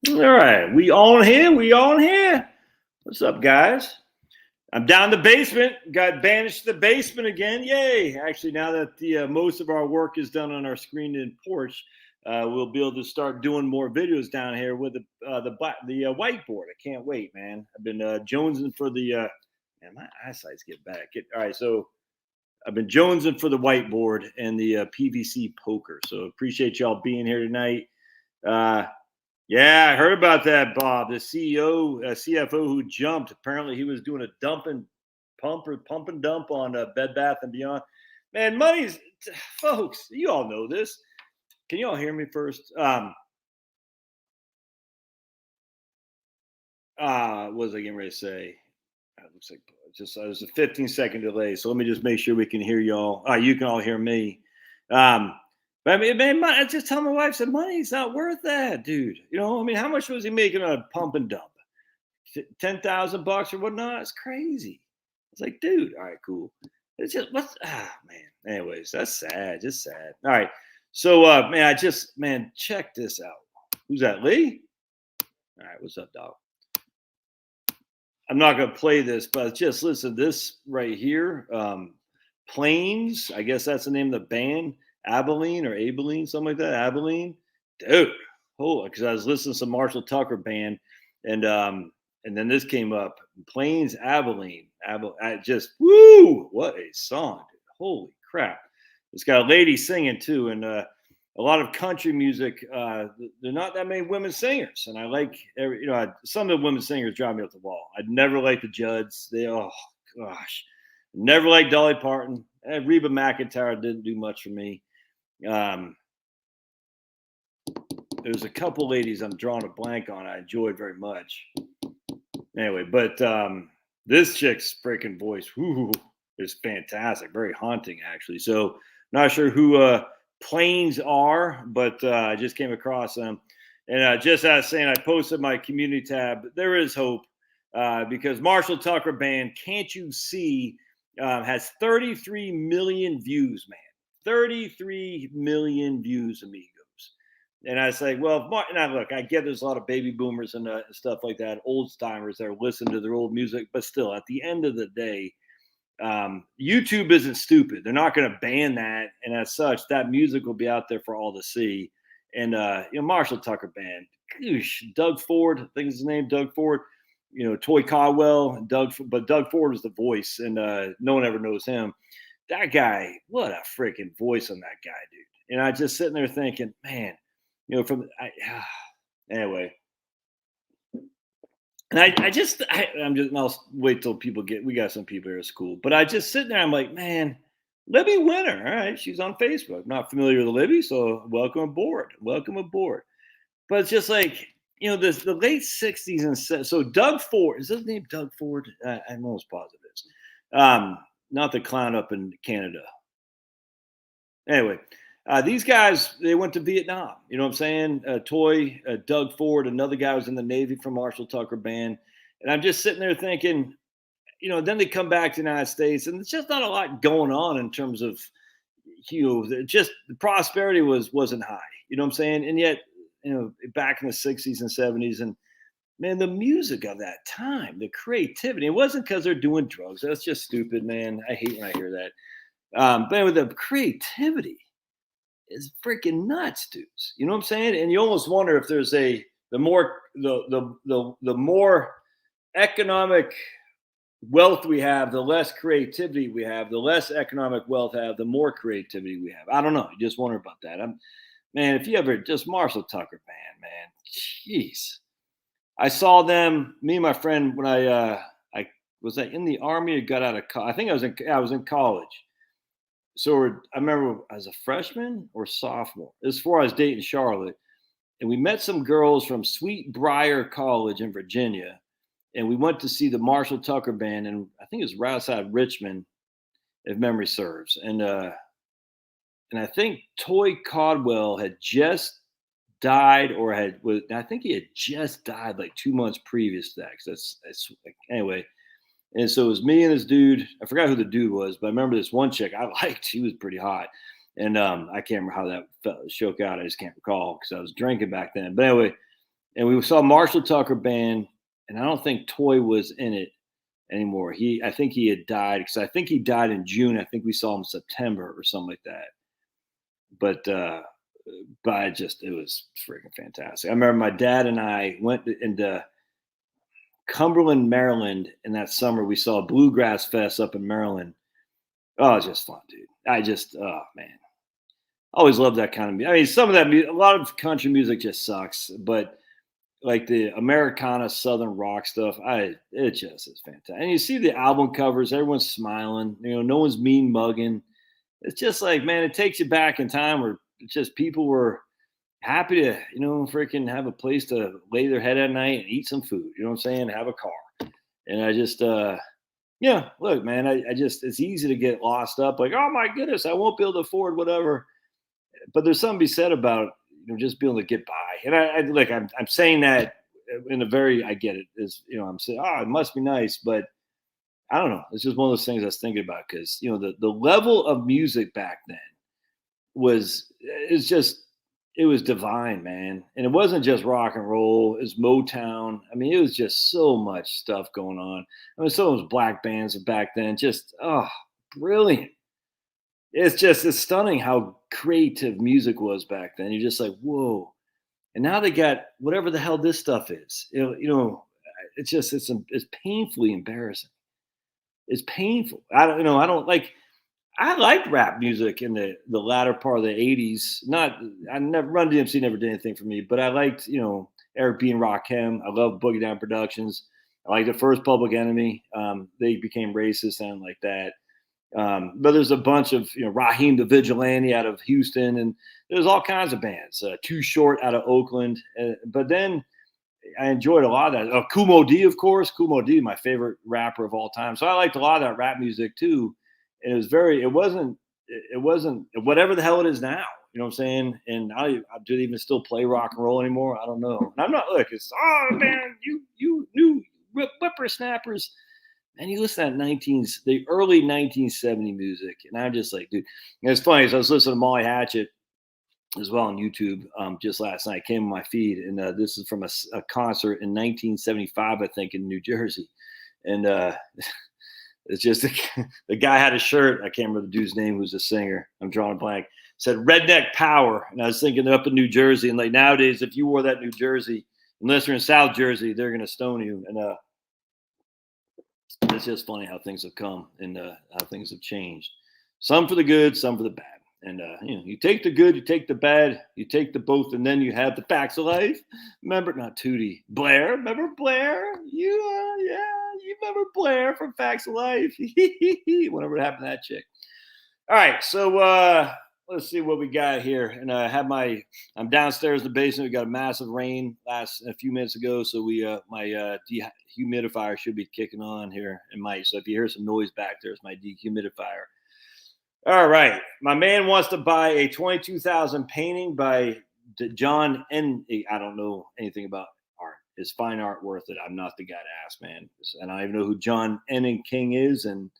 All right, we on here. We on here. What's up, guys? I'm down the basement. Got banished to the basement again. Yay! Actually, now that the most of our work is done on our screened in porch, we'll be able to start doing more videos down here with the whiteboard. I can't wait, man. I've been jonesing for the. Man, my eyesight's getting back. All right, so I've been jonesing for the whiteboard and the PVC poker. So appreciate y'all being here tonight. Yeah, I heard about that, Bob. The CEO, CFO who jumped. Apparently, he was doing a pump and dump on Bed Bath and Beyond. Man, money's, folks. You all know this. Can you all hear me first? What was I getting ready to say? It looks like it was a 15-second delay. So let me just make sure we can hear y'all. You can all hear me. But I mean, man, I just tell my wife, I said, money's not worth that, dude. You know, I mean, how much was he making on a pump and dump? $10,000 or whatnot? It's crazy. It's like, dude, all right, cool. It's just man. Anyways, that's sad. Just sad. All right. So man, check this out. Who's that, Lee? All right, what's up, dog? I'm not gonna play this, but just listen to this right here. Planes, I guess that's the name of the band. Abilene, something like that. Abilene, dude. Oh, because I was listening to some Marshall Tucker band, and then this came up. Plains, Abilene. I just woo! What a song, dude. Holy crap! It's got a lady singing too, and a lot of country music. There are not that many women singers, and I like some of the women singers drive me up the wall. I'd never liked the Judds. Oh gosh, never liked Dolly Parton. Reba McEntire didn't do much for me. There's a couple ladies I'm drawing a blank on I enjoyed very much. Anyway, but this chick's freaking voice is fantastic, very haunting actually. So not sure who Planes are, but I just came across them. And just as saying, I posted my community tab. There is hope because Marshall Tucker Band, Can't You See, has 33 million views, man. 33 million views, amigos. And I say, well, now look, I get there's a lot of baby boomers and stuff like that, old timers that are listening to their old music, but still, at the end of the day, YouTube isn't stupid. They're not going to ban that, and as such, that music will be out there for all to see. And Marshall Tucker Band, Doug Ford, I think is his name, Doug Ford. Toy Caldwell, but Doug Ford is the voice, and no one ever knows him. That guy, what a freaking voice on that guy, dude. And I just sitting there thinking, man, anyway. And I'll wait till we got some people here at school, but I just sitting there, I'm like, man, Libby Winter. All right. She's on Facebook. Not familiar with Libby. So welcome aboard. But it's just like, the late 60s and so Doug Ford, is his name Doug Ford? I'm almost positive it is. Not the clown up in Canada. Anyway, these guys, they went to Vietnam. You know what I'm saying? Doug Ford, another guy was in the Navy from Marshall Tucker Band. And I'm just sitting there thinking, then they come back to the United States, and it's just not a lot going on in terms of, just the prosperity wasn't high. You know what I'm saying? And yet, back in the 60s and 70s, and man, the music of that time, the creativity, it wasn't because they're doing drugs. That's just stupid, man. I hate when I hear that. But with the creativity is freaking nuts, dudes. You know what I'm saying? And you almost wonder if there's the more economic wealth we have, the less creativity we have, the less economic wealth we have, the more creativity we have. I don't know. You just wonder about that. Man, if you ever just Marshall Tucker Band, man, jeez. I saw them, me and my friend, when I was in the Army or got out of college. I think I was in college. So I remember as a freshman or sophomore, this is before I was dating Charlotte, and we met some girls from Sweet Briar College in Virginia, and we went to see the Marshall Tucker Band, and I think it was right outside Richmond, if memory serves. And I think Toy Caldwell had just died, I think he had just died like 2 months previous to that. That's anyway. And so it was me and this dude. I forgot who the dude was, but I remember this one chick I liked. She was pretty hot. And I can't remember how that shook out. I just can't recall because I was drinking back then. But anyway, and we saw Marshall Tucker Band, and I don't think Toy was in it anymore. I think he had died, because I think he died in June. I think we saw him in September or something like that. But it was freaking fantastic. I remember my dad and I went into Cumberland, Maryland, in that summer. We saw a bluegrass fest up in Maryland. Oh, it was just fun, dude. Oh man, always loved that kind of music. I mean, some of that a lot of country music just sucks, but like the Americana Southern rock stuff, it just is fantastic. And you see the album covers, everyone's smiling, no one's mean mugging. It's just like, man, it takes you back in time where it's just people were happy to, freaking have a place to lay their head at night and eat some food, you know what I'm saying? Have a car. And I just, yeah, look, man, it's easy to get lost up like, oh my goodness, I won't be able to afford whatever. But there's something to be said about, just being able to get by. And I'm saying that in a very, I get it, is, I'm saying, oh, it must be nice, but I don't know. It's just one of those things I was thinking about, because, the level of music back then it was divine, man. And it wasn't just rock and roll, it was Motown. I mean, it was just so much stuff going on. I mean, some of those black bands back then, just, brilliant. It's stunning how creative music was back then. You're just like, whoa. And now they got whatever the hell this stuff is. It's painfully embarrassing. It's painful. I liked rap music in the latter part of the 80s. Run DMC never did anything for me, but I liked, Eric B. and Rakim. I love Boogie Down Productions. I liked the first Public Enemy. They became racist and like that. But there's a bunch of, Raheem the Vigilante out of Houston, and there's all kinds of bands. Too Short out of Oakland. But then I enjoyed a lot of that. Kumo D, of course. Kumo D, my favorite rapper of all time. So I liked a lot of that rap music too. And it wasn't whatever the hell it is now. You know what I'm saying? And do they even still play rock and roll anymore? I don't know. And I'm not, it's, oh man, you new whippersnappers. And you listen to the early 1970 music, and I'm just like, dude. And it's funny. So I was listening to Molly Hatchet as well on YouTube just last night. Came on my feed, and this is from a concert in 1975, I think, in New Jersey. And it's just the guy had a shirt. I can't remember the dude's name, who's a singer. I'm drawing a blank. Said Redneck Power, and I was thinking up in New Jersey, and like nowadays, if you wore that New Jersey, unless you're in South Jersey, they're gonna stone you. And it's just funny how things have come and how things have changed. Some for the good, some for the bad. And you take the good, you take the bad, you take the both, and then you have the facts of life. Remember, not Tootie, Blair. Remember Blair? You remember Blair from Facts of Life? Whatever happened to that chick. All right, so let's see what we got here. And I'm downstairs in the basement. We got a massive rain a few minutes ago, so my dehumidifier should be kicking on here. So if you hear some noise back there, it's my dehumidifier. All right, my man wants to buy a 22,000 painting by John N. I don't know anything about art. Is fine art worth it? I'm not the guy to ask, man. And I don't even know who John N. King is, and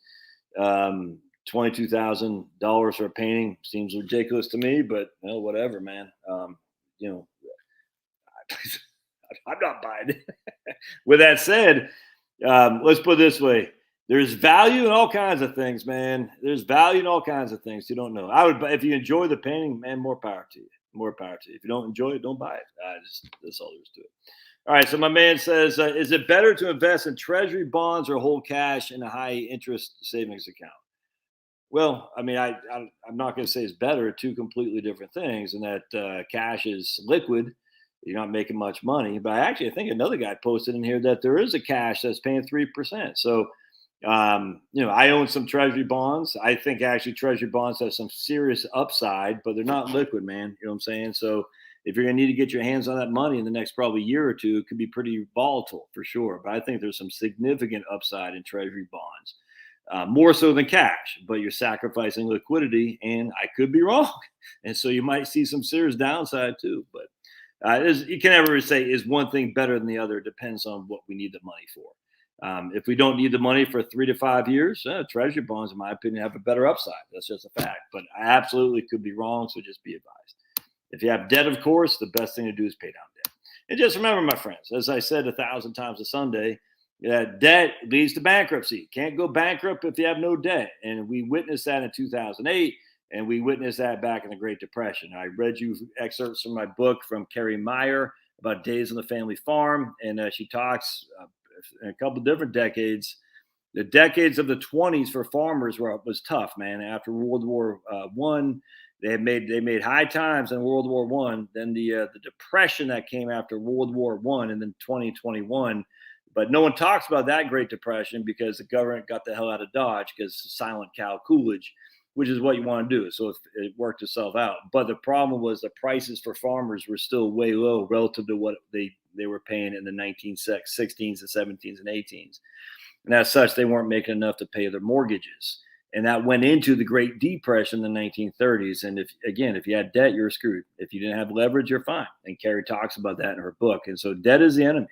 $22,000 for a painting seems ridiculous to me, but whatever, man. I'm not buying it. With that said, let's put it this way. There's value in all kinds of things, man. There's value in all kinds of things. You don't know. If you enjoy the painting, man, more power to you. More power to you. If you don't enjoy it, don't buy it. That's all there is to it. All right. So my man says, is it better to invest in Treasury bonds or hold cash in a high interest savings account? Well, I mean, I'm not going to say it's better. Two completely different things, and that cash is liquid. You're not making much money. But I think another guy posted in here that there is a cash that's paying 3%. So, I own some Treasury bonds. I think actually Treasury bonds have some serious upside, but they're not liquid, man. You know what I'm saying? So if you're going to need to get your hands on that money in the next probably year or two, it could be pretty volatile for sure. But I think there's some significant upside in Treasury bonds. More so than cash, but you're sacrificing liquidity, and I could be wrong. And so you might see some serious downside too. But you can never say, is one thing better than the other? It depends on what we need the money for. If we don't need the money for 3 to 5 years, Treasury bonds, in my opinion, have a better upside. That's just a fact. But I absolutely could be wrong, so just be advised. If you have debt, of course, the best thing to do is pay down debt. And just remember, my friends, as I said 1,000 times a Sunday, that debt leads to bankruptcy. Can't go bankrupt if you have no debt. And we witnessed that in 2008, and we witnessed that back in the Great Depression. I read you excerpts from my book from Carrie Meyer about Days on the Family Farm, and she talks in a couple different decades. The decades of the 20s for farmers was tough, man. After World War One, they made high times in World War One. Then the depression that came after World War One, and then 2021. But no one talks about that Great Depression because the government got the hell out of Dodge because silent cow Coolidge, which is what you want to do. So it worked itself out. But the problem was the prices for farmers were still way low relative to what they were paying in the 1916s and 17s and 18s. And as such, they weren't making enough to pay their mortgages. And that went into the Great Depression in the 1930s. And if you had debt, you're screwed. If you didn't have leverage, you're fine. And Carrie talks about that in her book. And so debt is the enemy.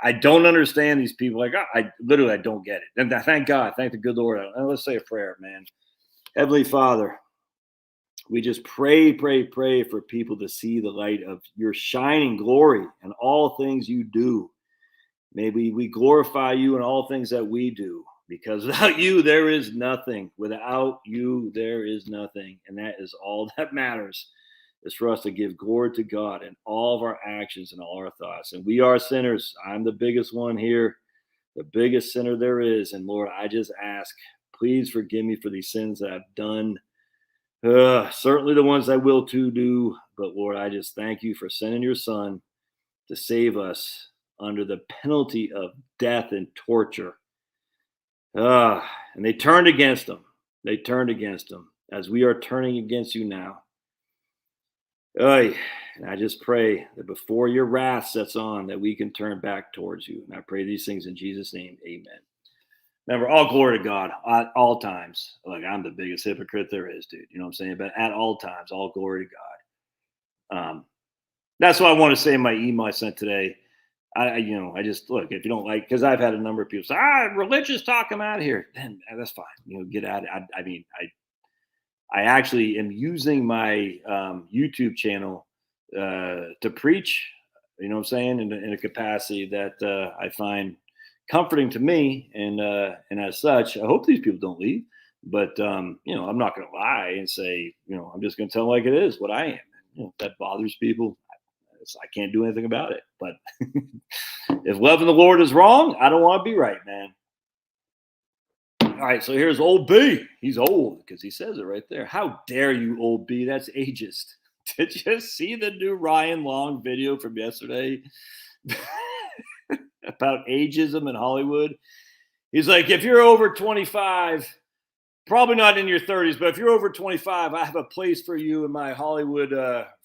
I don't understand these people. Like, I don't get it. And thank God, thank the good Lord. Let's say a prayer, man. Heavenly Father, we just pray for people to see the light of your shining glory in all things you do. Maybe we glorify you in all things that we do, because without you, there is nothing. Without you, there is nothing. And that is all that matters, is for us to give glory to God in all of our actions and all our thoughts. And we are sinners. I'm the biggest one here, the biggest sinner there is. And Lord, I just ask, please forgive me for these sins that I've done. Certainly the ones I will to do. But Lord, I just thank you for sending your son to save us under the penalty of death and torture. And they turned against him. They turned against him, as we are turning against you now. And I just pray that before your wrath sets on, that we can turn back towards you. And I pray these things in Jesus' name. Amen. Remember, all glory to God at all times. Like, I'm the biggest hypocrite there is, dude. You know what I'm saying? But at all times, all glory to God. That's what I want to say in my email I sent today. I just look, if you don't like, because I've had a number of people say, religious talk, I'm out of here. Then that's fine. Get out. I actually am using my YouTube channel to preach, you know what I'm saying, in a capacity that I find comforting to me. And as such, I hope these people don't leave. But, I'm not going to lie and say, I'm just going to tell them like it is, what I am. If that bothers people, I can't do anything about it. But if loving the Lord is wrong, I don't want to be right, man. All right, so here's old B. He's old because he says it right there. How dare you, old B? That's ageist. Did you see the new Ryan Long video from yesterday about ageism in Hollywood? He's like, if you're over 25, probably not in your 30s, but if you're over 25, I have a place for you in my Hollywood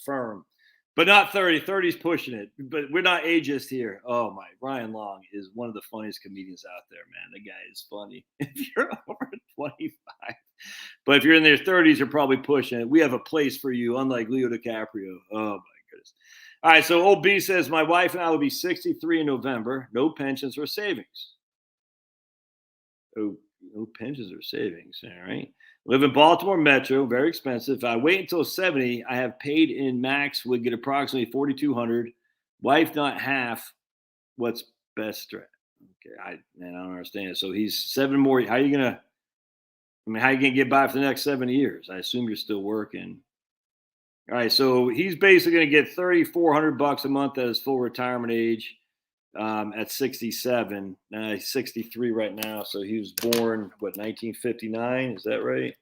firm. But not 30. 30's pushing it. But we're not ageist here. Oh, my. Ryan Long is one of the funniest comedians out there, man. The guy is funny. If you're over 25. But if you're in their 30s, you're probably pushing it. We have a place for you, unlike Leo DiCaprio. Oh, my goodness. All right, so old B says, my wife and I will be 63 in November. No pensions or savings. Oh, no pensions or savings. All right. Live in Baltimore Metro, very expensive. If I wait until 70, I have paid in max, would get approximately $4,200. Wife not half. What's best? Okay, I don't understand. So he's 7 more. How are you gonna get by for the next 7 years? I assume you're still working. All right, so he's basically gonna get $3,400 a month at his full retirement age. At 67, he's 63 right now. So he was born, 1959? Is that right?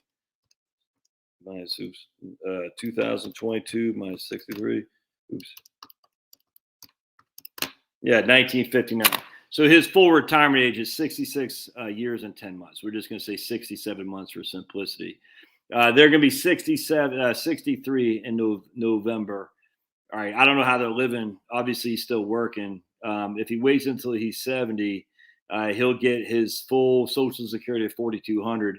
Minus 2022 minus 63. Oops. Yeah, 1959. So his full retirement age is 66 years and 10 months. We're just going to say 67 months for simplicity. They're going to be 63 in November. All right, I don't know how they're living. Obviously, he's still working. If he waits until he's 70, he'll get his full Social Security of $4,200.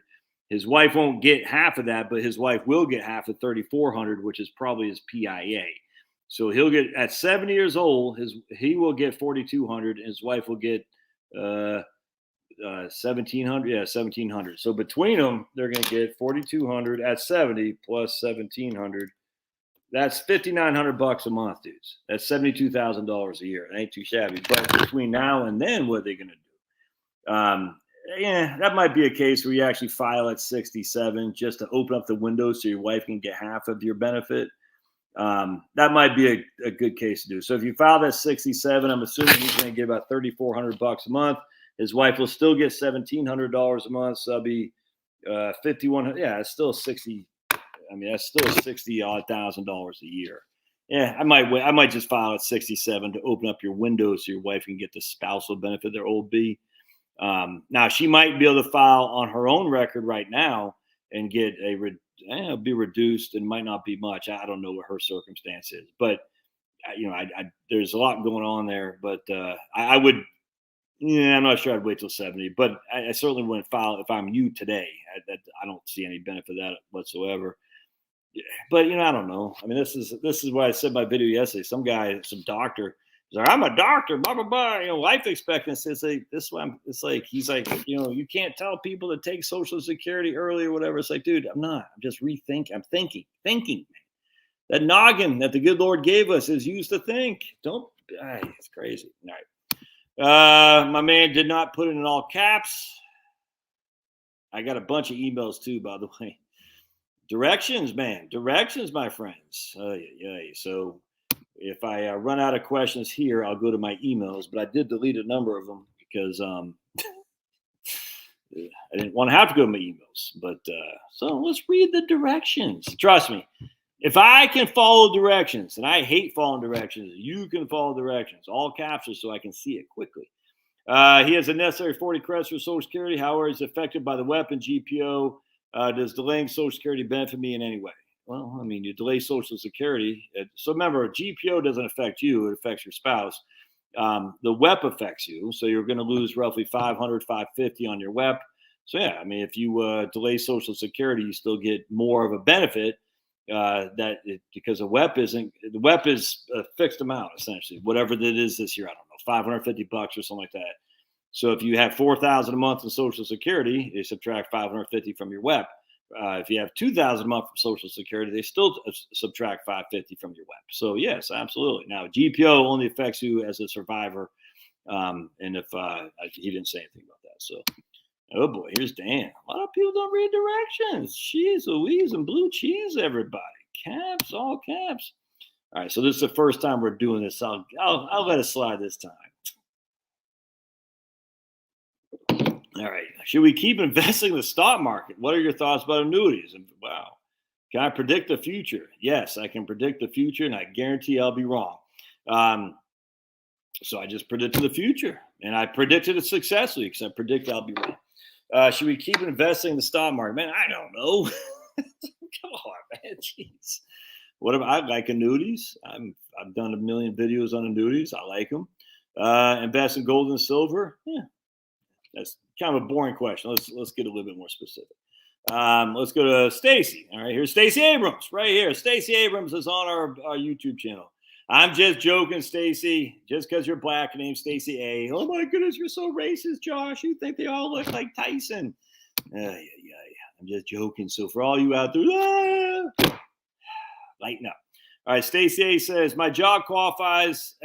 His wife won't get half of that, but his wife will get half of $3,400, which is probably his PIA. So he'll get, at 70 years old, he will get $4,200, and his wife will get $1,700. Yeah, $1,700. So between them, they're going to get $4,200 at 70 plus $1,700. That's $5,900 a month, dudes. That's $72,000 a year. It ain't too shabby. But between now and then, what are they going to do? Yeah, that might be a case where you actually file at 67 just to open up the window so your wife can get half of your benefit. That might be a good case to do. So if you file at 67, I'm assuming he's going to get about $3,400 a month. His wife will still get $1,700 a month. So that'll be 5,100. Yeah, it's still 60. I mean, that's still $60,000 a year. Yeah, I might just file at 67 to open up your window so your wife can get the spousal benefit, their old B. Now she might be able to file on her own record right now and get be reduced, and might not be much. I don't know what her circumstance is, but there's a lot going on there. But I would, I'm not sure I'd wait till 70, but I certainly wouldn't file if I'm you today. I don't see any benefit of that whatsoever. But I don't know. I mean, this is why I said in my video yesterday. Some doctor, he's like, I'm a doctor, blah blah blah. Life expectancy. It's like this one. It's like he's like, you can't tell people to take Social Security early or whatever. It's like, dude, I'm not. I'm just rethinking. I'm thinking. That noggin that the good Lord gave us is used to think. It's crazy. All right. My man did not put it in all caps. I got a bunch of emails too, by the way. Directions, my friends. So if I run out of questions here, I'll go to my emails, but I did delete a number of them because I didn't want to have to go to my emails. But so let's read the directions. Trust me, if I can follow directions, and I hate following directions, you can follow directions. All captions so I can see it quickly. He has a necessary 40 credits for Social Security. However, he's affected by the weapon GPO. Does delaying Social Security benefit me in any way? Well, I mean, you delay Social Security. So remember, GPO doesn't affect you. It affects your spouse. The WEP affects you. So you're going to lose roughly $500, $550 on your WEP. So, yeah, I mean, if you delay Social Security, you still get more of a benefit because the WEP is a fixed amount, essentially, whatever that is this year. I don't know, $550 or something like that. So if you have $4,000 a month in Social Security, they subtract $550 from your WEP. If you have $2,000 a month from Social Security, they still subtract $550 from your WEP. So yes, absolutely. Now GPO only affects you as a survivor, and if he didn't say anything about that. So, oh boy, here's Dan. A lot of people don't read directions. Jeez Louise and blue cheese, everybody. Caps, all caps. All right, so this is the first time we're doing this. I'll let it slide this time. All right. Should we keep investing in the stock market? What are your thoughts about annuities? And wow. Can I predict the future? Yes, I can predict the future, and I guarantee I'll be wrong. So I just predicted the future, and I predicted it successfully because I predict I'll be wrong. Should we keep investing in the stock market? Man, I don't know. Come on, man. Jeez. I like annuities. I've done a million videos on annuities. I like them. Invest in gold and silver. Yeah. That's kind of a boring question. Let's get a little bit more specific. Let's go to Stacy. All right, here's Stacy Abrams right here. Stacy Abrams is on our YouTube channel. I'm just joking, Stacy. Just because you're black, named Stacy A. Oh my goodness, you're so racist, Josh. You think they all look like Tyson? Yeah. I'm just joking. So for all you out there, lighten up. All right, Stacy A says my job offers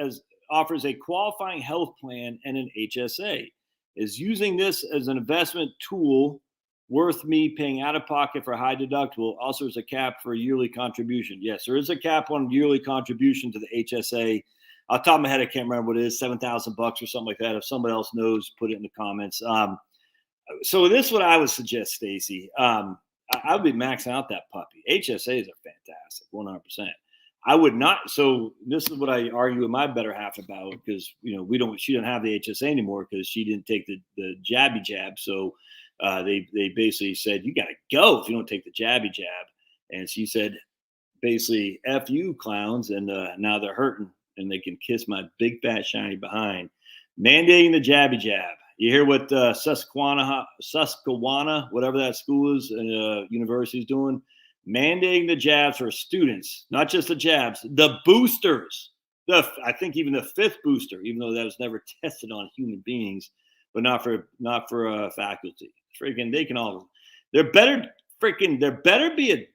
a qualifying health plan and an HSA. Is using this as an investment tool worth me paying out of pocket for a high deductible? Also, there's a cap for a yearly contribution. Yes, there is a cap on yearly contribution to the HSA. Off the top of my head, I can't remember what it is, $7,000 or something like that. If somebody else knows, put it in the comments. So this is what I would suggest, Stacy. I would be maxing out that puppy. HSAs are fantastic, 100%. I would not. So this is what I argue with my better half about, because she doesn't have the HSA anymore because she didn't take the jabby jab. So they basically said, you got to go if you don't take the jabby jab. And she said, basically, F you clowns. And now they're hurting and they can kiss my big fat shiny behind. Mandating the jabby jab. You hear what Susquehanna, whatever that school is, university is doing? Mandating the jabs for students, not just the jabs, the boosters. I think even the fifth booster, even though that was never tested on human beings, but not for faculty. Freaking, they can all. There better be a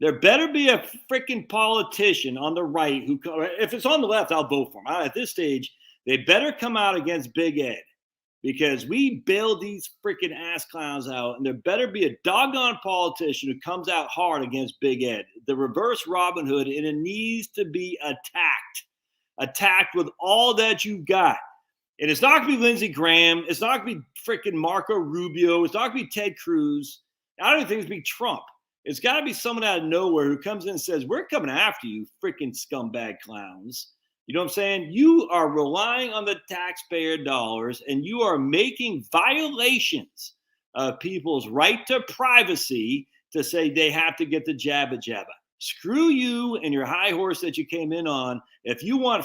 There better be a freaking politician on the right who, if it's on the left, I'll vote for him. At this stage, they better come out against Big Ed because we bailed these freaking ass clowns out, and there better be a doggone politician who comes out hard against Big Ed. The reverse Robin Hood, and it needs to be attacked with all that you've got. And it's not going to be Lindsey Graham. It's not going to be freaking Marco Rubio. It's not going to be Ted Cruz. I don't even think it's going to be Trump. It's got to be someone out of nowhere who comes in and says, we're coming after you, freaking scumbag clowns. You know what I'm saying? You are relying on the taxpayer dollars, and you are making violations of people's right to privacy to say they have to get the jabba jabba. Screw you and your high horse that you came in on. If you want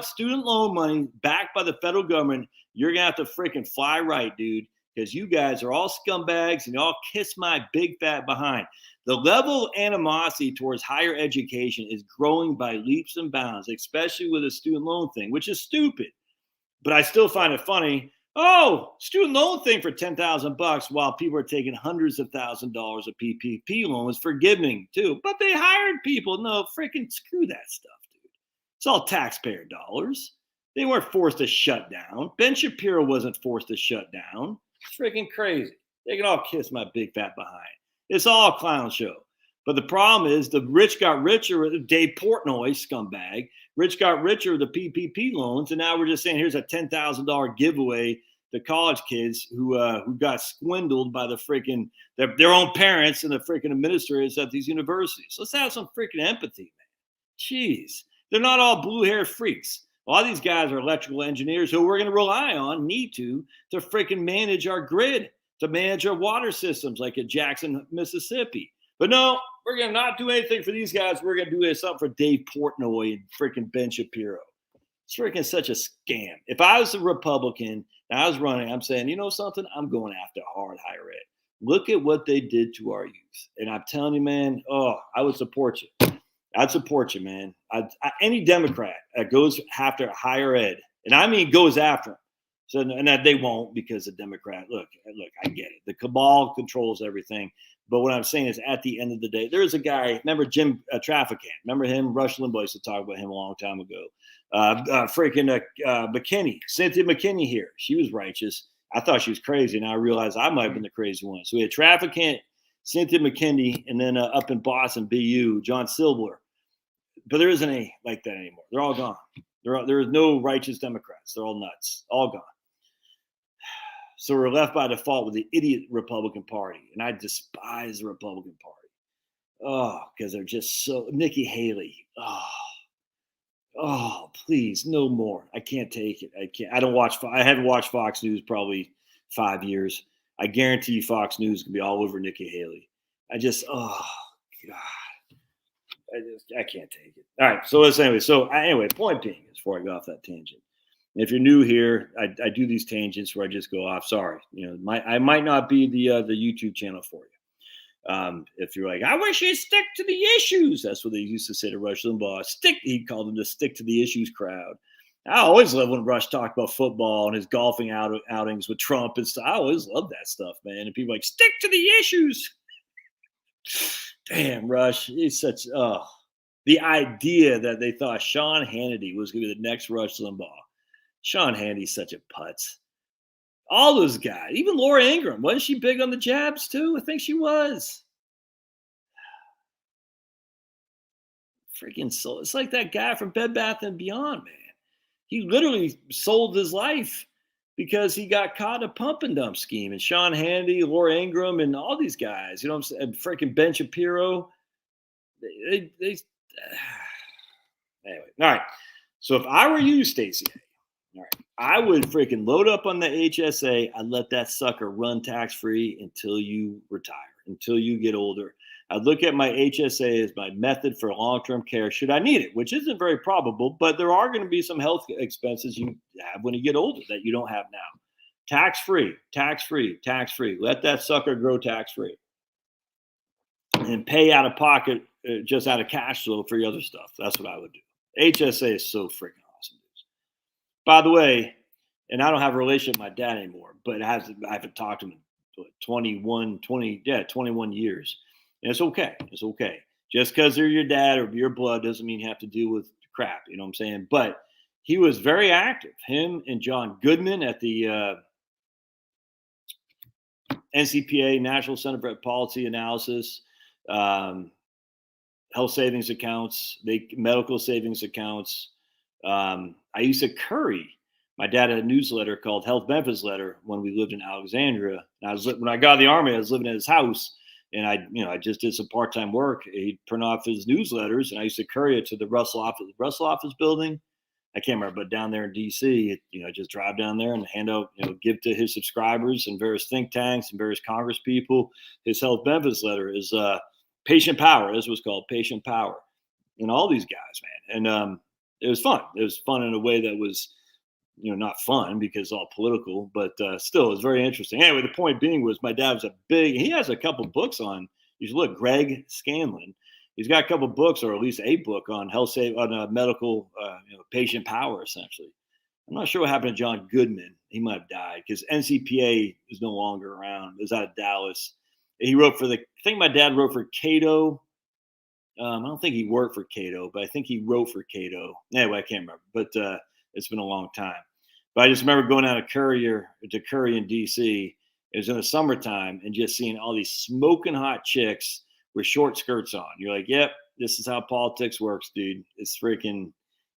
student loan money backed by the federal government, you're gonna have to freaking fly right, dude, because you guys are all scumbags and you all kiss my big fat behind. The level of animosity towards higher education is growing by leaps and bounds, especially with the student loan thing, which is stupid. But I still find it funny. Oh, student loan thing for $10,000 while people are taking hundreds of thousands of dollars of PPP loans, forgiving too. But they hired people. No, freaking screw that stuff, dude. It's all taxpayer dollars. They weren't forced to shut down. Ben Shapiro wasn't forced to shut down. It's freaking crazy. They can all kiss my big fat behind. It's all a clown show. But the problem is the rich got richer. Dave Portnoy, scumbag, rich got richer with the PPP loans. And now we're just saying here's a $10,000 giveaway to college kids who got swindled by the freaking their own parents and the freaking administrators at these universities. Let's have some freaking empathy, man. Jeez. They're not all blue-haired freaks. A lot of these guys are electrical engineers who we're going to rely on, need to freaking manage our grid, to manage our water systems like at Jackson, Mississippi. But no, we're going to not do anything for these guys. We're going to do something for Dave Portnoy and freaking Ben Shapiro. It's freaking such a scam. If I was a Republican and I was running, I'm saying, you know something? I'm going after hard higher ed. Look at what they did to our youth. And I'm telling you, man, I would support you. I'd support you, man. Any Democrat that goes after higher ed, and I mean goes after them. So, and that they won't because the Democrat, look, I get it. The cabal controls everything. But what I'm saying is at the end of the day, there's a guy, remember Jim Trafficant? Remember him? Rush Limbaugh used to talk about him a long time ago. McKinney, Cynthia McKinney here. She was righteous. I thought she was crazy. Now I realize I might have been the crazy one. So we had Trafficant, Cynthia McKinney, and then up in Boston, BU, John Silver. But there isn't any like that anymore. They're all gone. There is no righteous Democrats. They're all nuts. All gone. So we're left by default with the idiot Republican Party. And I despise the Republican Party. Oh, because they're just so Nikki Haley. Oh, please, no more. I can't take it. I can't. I haven't watched Fox News probably 5 years. I guarantee you Fox News can be all over Nikki Haley. God. I can't take it. All right. So anyway, point being is before I go off that tangent. If you're new here, I do these tangents where I just go off. Sorry, I might not be the YouTube channel for you. If you're like, I wish you'd stick to the issues. That's what they used to say to Rush Limbaugh. He called them the stick to the issues crowd. I always love when Rush talked about football and his golfing outings with Trump and stuff. I always love that stuff, man. And people are like, stick to the issues. Damn, Rush. He's such the idea that they thought Sean Hannity was going to be the next Rush Limbaugh. Sean Hannity's such a putz. All those guys, even Laura Ingraham, wasn't she big on the jabs too? I think she was. Freaking soul. It's like that guy from Bed Bath & Beyond, man. He literally sold his life because he got caught in a pump and dump scheme. And Sean Hannity, Laura Ingraham, and all these guys, you know what I'm saying? Freaking Ben Shapiro. They anyway, all right. So if I were you, Stacey, all right, I would freaking load up on the HSA. I'd let that sucker run tax-free until you retire, until you get older. I'd look at my HSA as my method for long-term care should I need it, which isn't very probable, but there are going to be some health expenses you have when you get older that you don't have now. Tax-free, tax-free, tax-free. Let that sucker grow tax-free. And pay out of pocket, just out of cash flow for your other stuff. That's what I would do. HSA is so freaking awesome. By the way, and I don't have a relationship with my dad anymore, but I haven't talked to him in 21 years. And it's okay. It's okay. Just because they're your dad or your blood doesn't mean you have to deal with crap. You know what I'm saying? But he was very active. Him and John Goodman at the NCPA, National Center for Policy Analysis, um, health savings accounts, medical savings accounts. I used to curry. My dad had a newsletter called Health Benefits Letter when we lived in Alexandria. And when I got out of the army, I was living in his house, and I just did some part-time work. He'd print off his newsletters, and I used to curry it to the Russell office building. I can't remember, but down there in DC, just drive down there and hand out, give to his subscribers and various think tanks and various Congress people. His health benefits letter is Patient Power. This was called Patient Power, and all these guys, man. And it was fun. It was fun in a way that was, not fun because it's all political, but still, it was very interesting. Anyway, the point being was my dad was he has a couple books on, you should look, Greg Scanlon. He's got a couple books, or at least a book on medical, patient power, essentially. I'm not sure what happened to John Goodman. He might have died because NCPA is no longer around. It was out of Dallas. He wrote I think my dad wrote for Cato. I don't think he worked for Cato, but I think he wrote for Cato. Anyway, I can't remember, but it's been a long time. But I just remember going down to Curry in DC. It was in the summertime and just seeing all these smoking hot chicks with short skirts on. You're like, yep, this is how politics works, dude. It's freaking,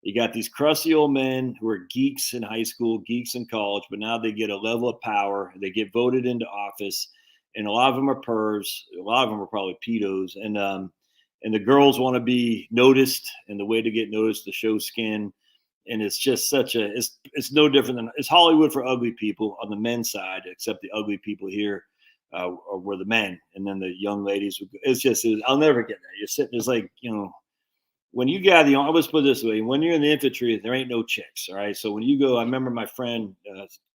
you got these crusty old men who are geeks in high school, geeks in college, but now they get a level of power. They get voted into office, and a lot of them are pervs. A lot of them are probably pedos. And the girls want to be noticed, and the way to get noticed to show skin. And it's just it's no different than, it's Hollywood for ugly people on the men's side, except the ugly people here were the men, and then the young ladies. I'll never get that. You're sitting, it's like, when you get out of the army, let's put it this way: when you're in the infantry, there ain't no chicks. All right. So when you go, I remember my friend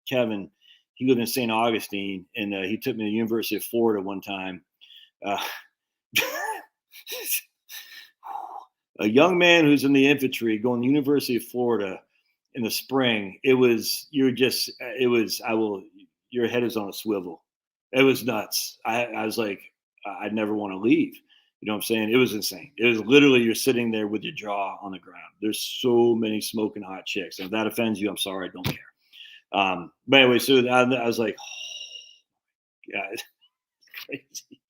Kevin, he lived in St. Augustine, and he took me to the University of Florida one time. A young man who's in the infantry going to the University of Florida in the spring. Your head is on a swivel. It was nuts. I was like, I'd never want to leave. You know what I'm saying? It was insane. It was literally, you're sitting there with your jaw on the ground. There's so many smoking hot chicks. And if that offends you, I'm sorry, I don't care. But anyway, so I was like, oh, God, crazy.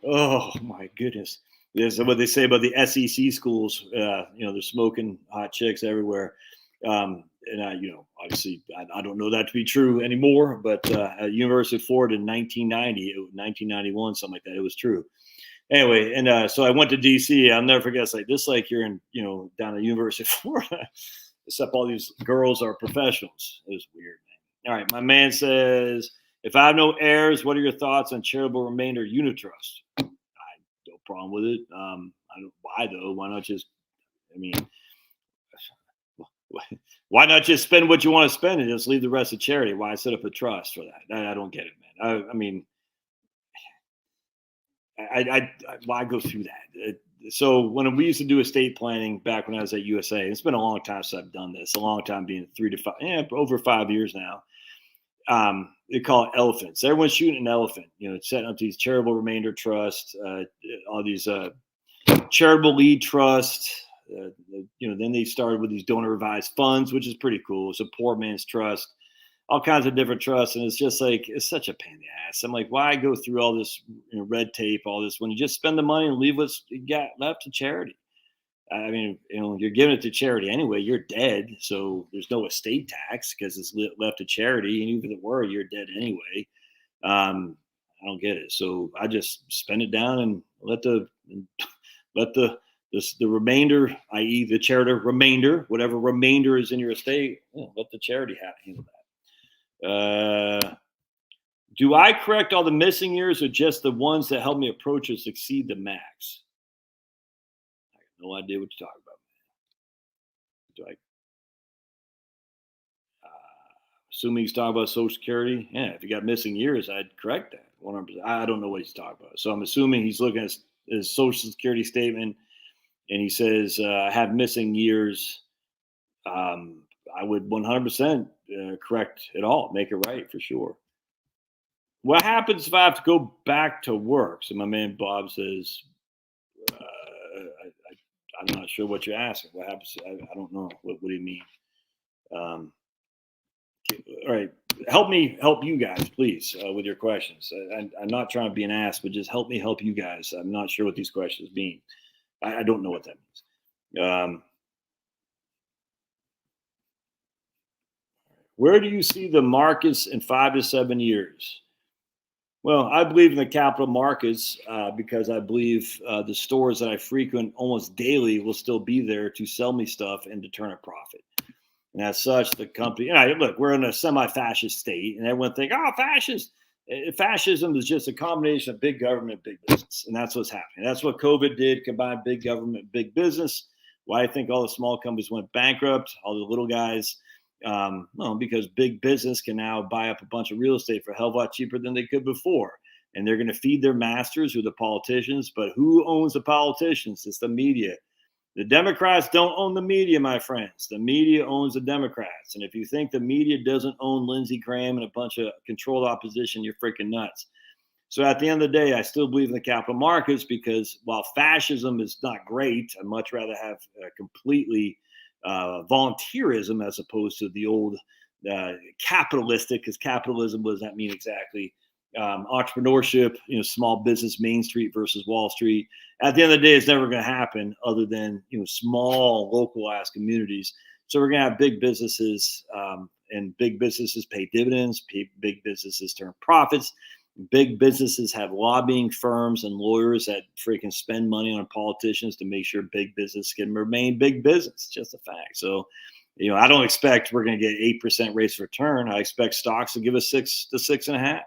Oh my goodness. This is what they say about the SEC schools. They're smoking hot chicks everywhere. And obviously, I don't know that to be true anymore. But at University of Florida in 1990, 1991, something like that, it was true. Anyway, and so I went to DC. I'll never forget. It's like this, like you're in, down at the University of Florida, except all these girls are professionals. It was weird, man. All right, my man says, if I have no heirs, what are your thoughts on charitable remainder unit trust? No problem with it. I don't. Why though? Why not just? I mean, why not just spend what you want to spend and just leave the rest to charity? Why set up a trust for that? I don't get it, man. I mean, why go through that? So when we used to do estate planning back when I was at USA, it's been a long time since I've done this. A long time, being 3 to 5, over 5 years now. They call it elephants. Everyone's shooting an elephant, setting up these charitable remainder trusts, all these charitable lead trusts. Then they started with these donor advised funds, which is pretty cool. It's a poor man's trust, all kinds of different trusts. And it's just like, it's such a pain in the ass. I'm like, why go through all this red tape, all this, when you just spend the money and leave what's you got left to charity? I mean, you're giving it to charity anyway. You're dead, so there's no estate tax because it's left to charity. And even if it were, you're dead anyway. I don't get it. So I just spend it down and let the remainder, i.e., the charitable remainder, whatever remainder is in your estate, let the charity handle that. Do I correct all the missing years, or just the ones that help me approach or succeed the max? No idea what you're talking about. Do I? Assuming he's talking about Social Security, if you got missing years, I'd correct that 100%. I don't know what he's talking about, so I'm assuming he's looking at his Social Security statement, and he says, "I have missing years." I would 100% correct it all, make it right for sure. What happens if I have to go back to work? So my man Bob says, I'm not sure what you're asking. What happens? I don't know. What do you mean? Um, all right. Help me help you guys, please, with your questions. I'm not trying to be an ass, but just help me help you guys. I'm not sure what these questions mean. I don't know what that means. Where do you see the markets in 5 to 7 years? Well, I believe in the capital markets because I believe the stores that I frequent almost daily will still be there to sell me stuff and to turn a profit. And as such, the company, look, we're in a semi-fascist state, and everyone think, oh, fascist. Fascism is just a combination of big government, big business, and that's what's happening. That's what COVID did, combined big government, big business. Why I think all the small companies went bankrupt, all the little guys. Well, because big business can now buy up a bunch of real estate for a hell of a lot cheaper than they could before. And they're going to feed their masters, who are the politicians. But who owns the politicians? It's the media. The Democrats don't own the media, my friends. The media owns the Democrats. And if you think the media doesn't own Lindsey Graham and a bunch of controlled opposition, you're freaking nuts. So at the end of the day, I still believe in the capital markets because while fascism is not great, I'd much rather have completely volunteerism as opposed to the old capitalistic, because capitalism, what does that mean exactly? Entrepreneurship, small business, Main Street versus Wall Street. At the end of the day, it's never going to happen other than, small localized communities. So we're going to have big businesses, and big businesses pay dividends. Big businesses turn profits. Big businesses have lobbying firms and lawyers that freaking spend money on politicians to make sure big business can remain big business. It's just a fact. So, I don't expect we're going to get 8% rates of return. I expect stocks to give us 6 to 6.5.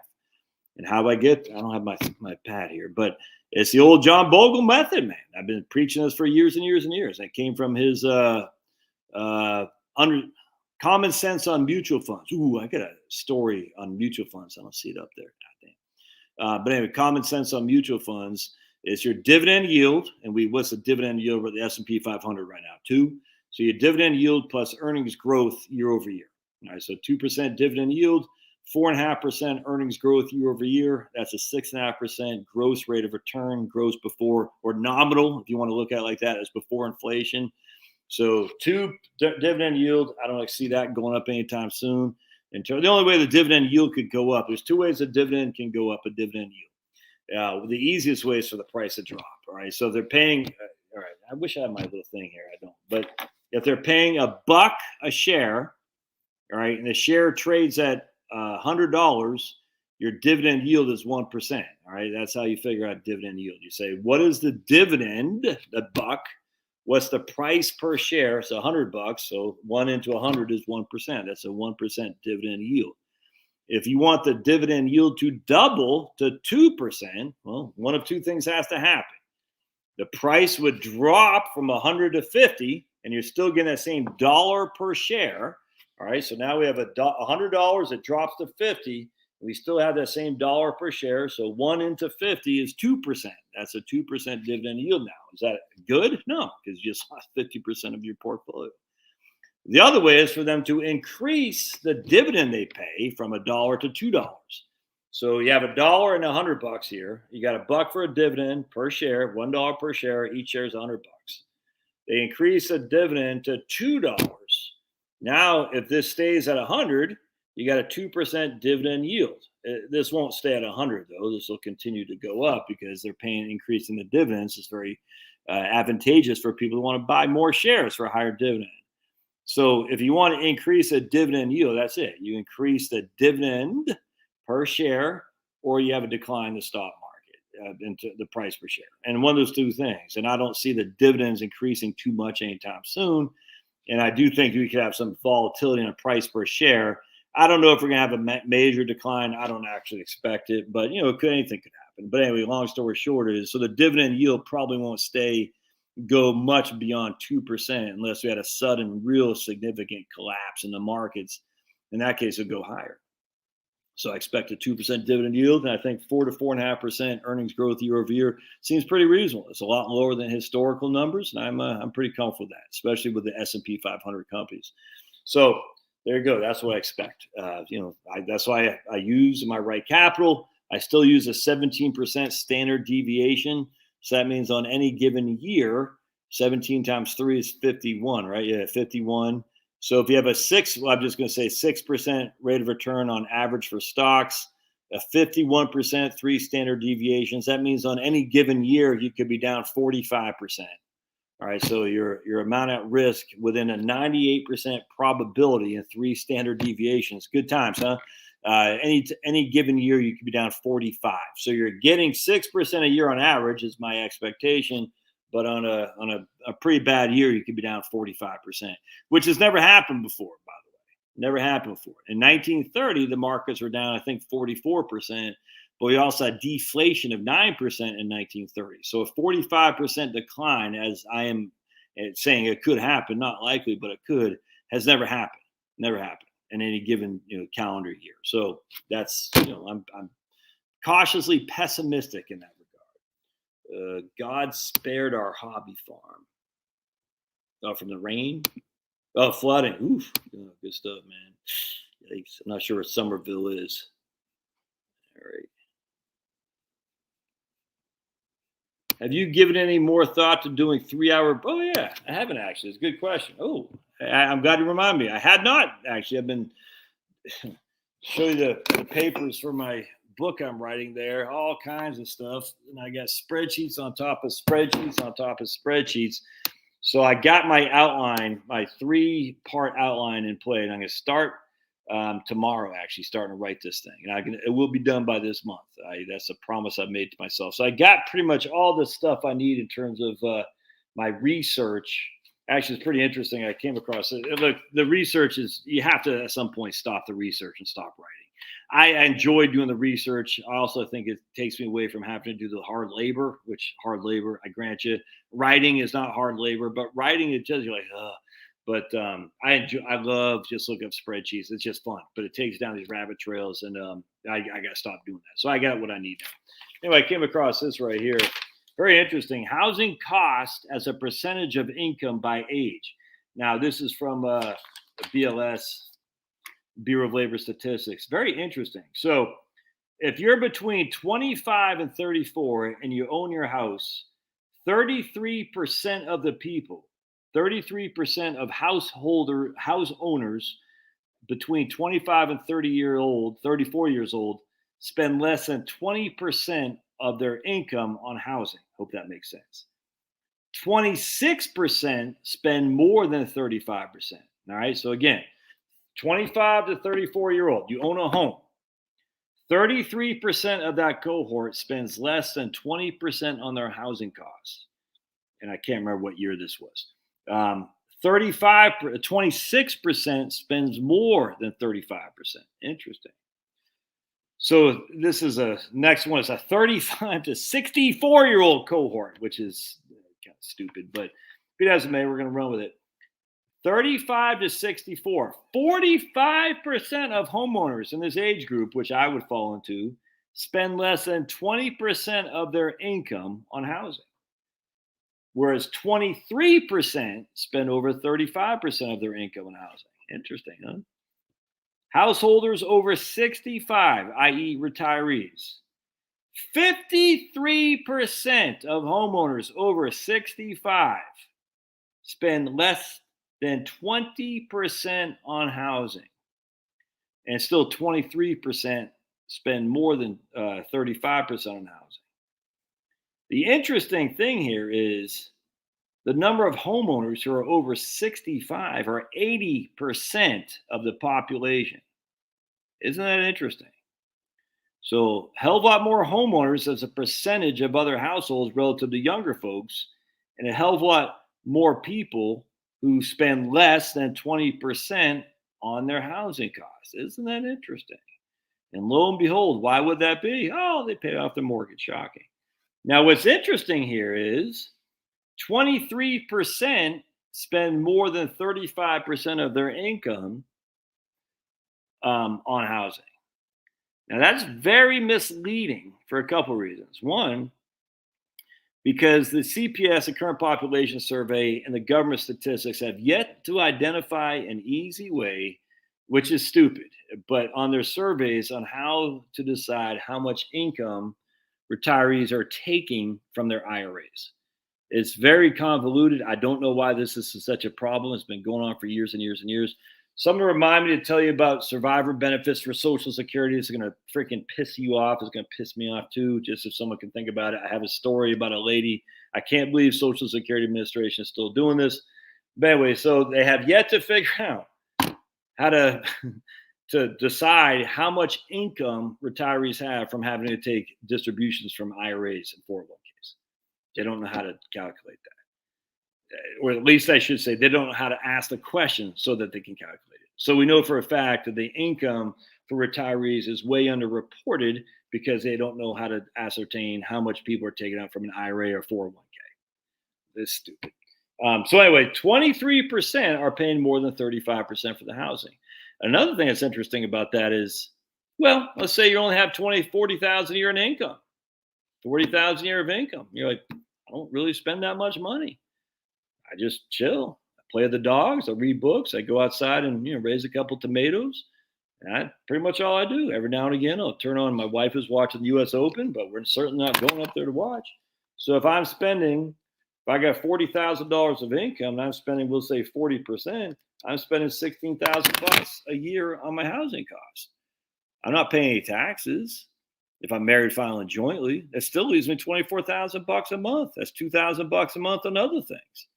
And how do I get? I don't have my pad here, but it's the old John Bogle method, man. I've been preaching this for years and years and years. It came from his common sense on mutual funds. Ooh, I got a story on mutual funds. I don't see it up there. I think. But anyway, common sense on mutual funds is your dividend yield, and what's the dividend yield for the S&P 500 right now? 2. So your dividend yield plus earnings growth year over year. All right, so 2% dividend yield. 4.5% earnings growth year over year. That's a 6.5% gross rate of return, gross before, or nominal, if you want to look at it like that, as before inflation. So 2 dividend yield, I don't see that going up anytime soon. The only way the dividend yield could go up, there's 2 ways a dividend can go up, a dividend yield. The easiest way is for the price to drop. All right, so they're paying. All right, I wish I had my little thing here. I don't, but if they're paying $1 a share, all right, and the share trades at $100, your dividend yield is 1%. All right, that's how you figure out dividend yield. You say, what is the dividend? The buck. What's the price per share? It's $100. So 1 into 100 is 1%. That's a 1% dividend yield. If you want the dividend yield to double to 2%, well, one of 2 things has to happen. The price would drop from 100 to 50, and you're still getting that same dollar per share. All right, so now we have $100. It drops to 50. We still have that same dollar per share. So 1 into 50 is 2%. That's a 2% dividend yield now. Is that good? No, because you just lost 50% of your portfolio. The other way is for them to increase the dividend they pay from $1 to $2. So you have $1 and $100 here. You got $1 for a dividend per share, $1 per share. Each share is $100. They increase the dividend to $2. Now, if this stays at 100, you got a 2% dividend yield. This won't stay at 100 though. This will continue to go up because they're increasing the dividends. It's very advantageous for people who want to buy more shares for a higher dividend. So if you want to increase a dividend yield, that's it. You increase the dividend per share, or you have a decline in the stock market into the price per share. And one of those 2 things. And I don't see the dividends increasing too much anytime soon. And I do think we could have some volatility in a price per share. I don't know if we're going to have a major decline. I don't actually expect it, but anything could happen. But anyway, long story short is, so the dividend yield probably won't go much beyond 2% unless we had a sudden, real significant collapse in the markets. In that case, it'll go higher. So I expect a 2% dividend yield, and I think 4 to 4.5% earnings growth year over year seems pretty reasonable. It's a lot lower than historical numbers, and I'm pretty comfortable with that, especially with the S&P 500 companies. So there you go. That's what I expect. That's why I use my right capital. I still use a 17% standard deviation. So that means on any given year, 17 times 3 is 51, right? Yeah, 51. So if you have a I'm just going to say 6% rate of return on average for stocks, a 51% 3 standard deviations. That means on any given year, you could be down 45%. All right, so your amount at risk within a 98% probability in 3 standard deviations. Good times, huh? Any given year, you could be down 45. So you're getting 6% a year on average is my expectation, but on a pretty bad year, you could be down 45%, which has never happened before, by the way. Never happened before. In 1930, the markets were down, I think, 44%. But we also had deflation of 9% in 1930. So a 45% decline, as I am saying it could happen, not likely, but it could, has never happened. Never happened in any given calendar year. So that's I'm cautiously pessimistic in that regard. God spared our hobby farm. Oh, from the rain? Oh, flooding. Oof. Oh, good stuff, man. Yikes. I'm not sure what Somerville is. All right. Have you given any more thought to doing 3-hour? Oh yeah, I haven't actually. It's a good question. Oh, I'm glad you remind me. I had not actually. I've been show you the papers for my book I'm writing there, all kinds of stuff, and I got spreadsheets on top of spreadsheets on top of spreadsheets. So I got my outline, my 3-part outline in play, and I'm going to start tomorrow, actually starting to write this thing, and it will be done by this month. That's a promise I've made to myself. So I got pretty much all the stuff I need in terms of my research. Actually, it's pretty interesting. I came across it. Look, the research is, you have to at some point stop the research and stop writing. I enjoy doing the research. I also think it takes me away from having to do the hard labor, which hard labor, I grant you, writing is not hard labor, but writing, it just, you're like, ugh. But I love just looking up spreadsheets. It's just fun, but it takes down these rabbit trails, and I got to stop doing that. So I got what I need now. Anyway, I came across this right here. Very interesting. Housing cost as a percentage of income by age. Now, this is from the BLS, Bureau of Labor Statistics. Very interesting. So if you're between 25 and 34 and you own your house, 33% of the people, 33% of house owners between 25 and 34 years old spend less than 20% of their income on housing. Hope that makes sense. 26% spend more than 35%. All right. So again, 25 to 34-year-old, you own a home. 33% of that cohort spends less than 20% on their housing costs. And I can't remember what year this was. 26% spends more than 35%. Interesting. So this is a next one. It's a 35 to 64-year-old cohort, which is kind of stupid, but if it doesn't matter, we're going to run with it. 35 to 64, 45% of homeowners in this age group, which I would fall into, spend less than 20% of their income on housing. Whereas 23% spend over 35% of their income on housing. Interesting, huh? Householders over 65, i.e. retirees. 53% of homeowners over 65 spend less than 20% on housing. And still 23% spend more than 35% on housing. The interesting thing here is the number of homeowners who are over 65 are 80% of the population. Isn't that interesting? So, hell of a lot more homeowners as a percentage of other households relative to younger folks, and a hell of a lot more people who spend less than 20% on their housing costs. Isn't that interesting? And lo and behold, why would that be? Oh, they paid off their mortgage. Shocking. Now, what's interesting here is 23% spend more than 35% of their income on housing. Now, that's very misleading for a couple of reasons. One, because the CPS, the Current Population Survey, and the government statistics have yet to identify an easy way which is stupid. But on their surveys on how to decide how much income retirees are taking from their IRAs. It's very convoluted. I don't know why this is such a problem. It's been going on for years and years and years. Someone remind me to tell you about survivor benefits for Social Security. It's going to freaking piss you off. It's going to piss me off too, just if someone can think about it. I have a story about a lady. I can't believe Social Security Administration is still doing this. But anyway, so they have yet to figure out how to to decide how much income retirees have from having to take distributions from IRAs and 401ks. They don't know how to calculate that. Or at least I should say they don't know how to ask the question so that they can calculate it. So we know for a fact that the income for retirees is way underreported because they don't know how to ascertain how much people are taking out from an IRA or 401k. This is stupid. So anyway, 23% are paying more than 35% for the housing. Another thing that's interesting about that is, well, let's say you only have 40,000 a year in income, 40,000 a year of income. You're like, I don't really spend that much money. I just chill. I play with the dogs. I read books. I go outside and raise a couple tomatoes. And that's pretty much all I do. Every now and again, I'll turn on. My wife is watching the U.S. Open, but we're certainly not going up there to watch. So if I got $40,000 of income and I'm spending, we'll say 40%, I'm spending $16,000 a year on my housing costs. I'm not paying any taxes. If I'm married filing jointly, that still leaves me $24,000 a month. That's $2,000 a month on other things.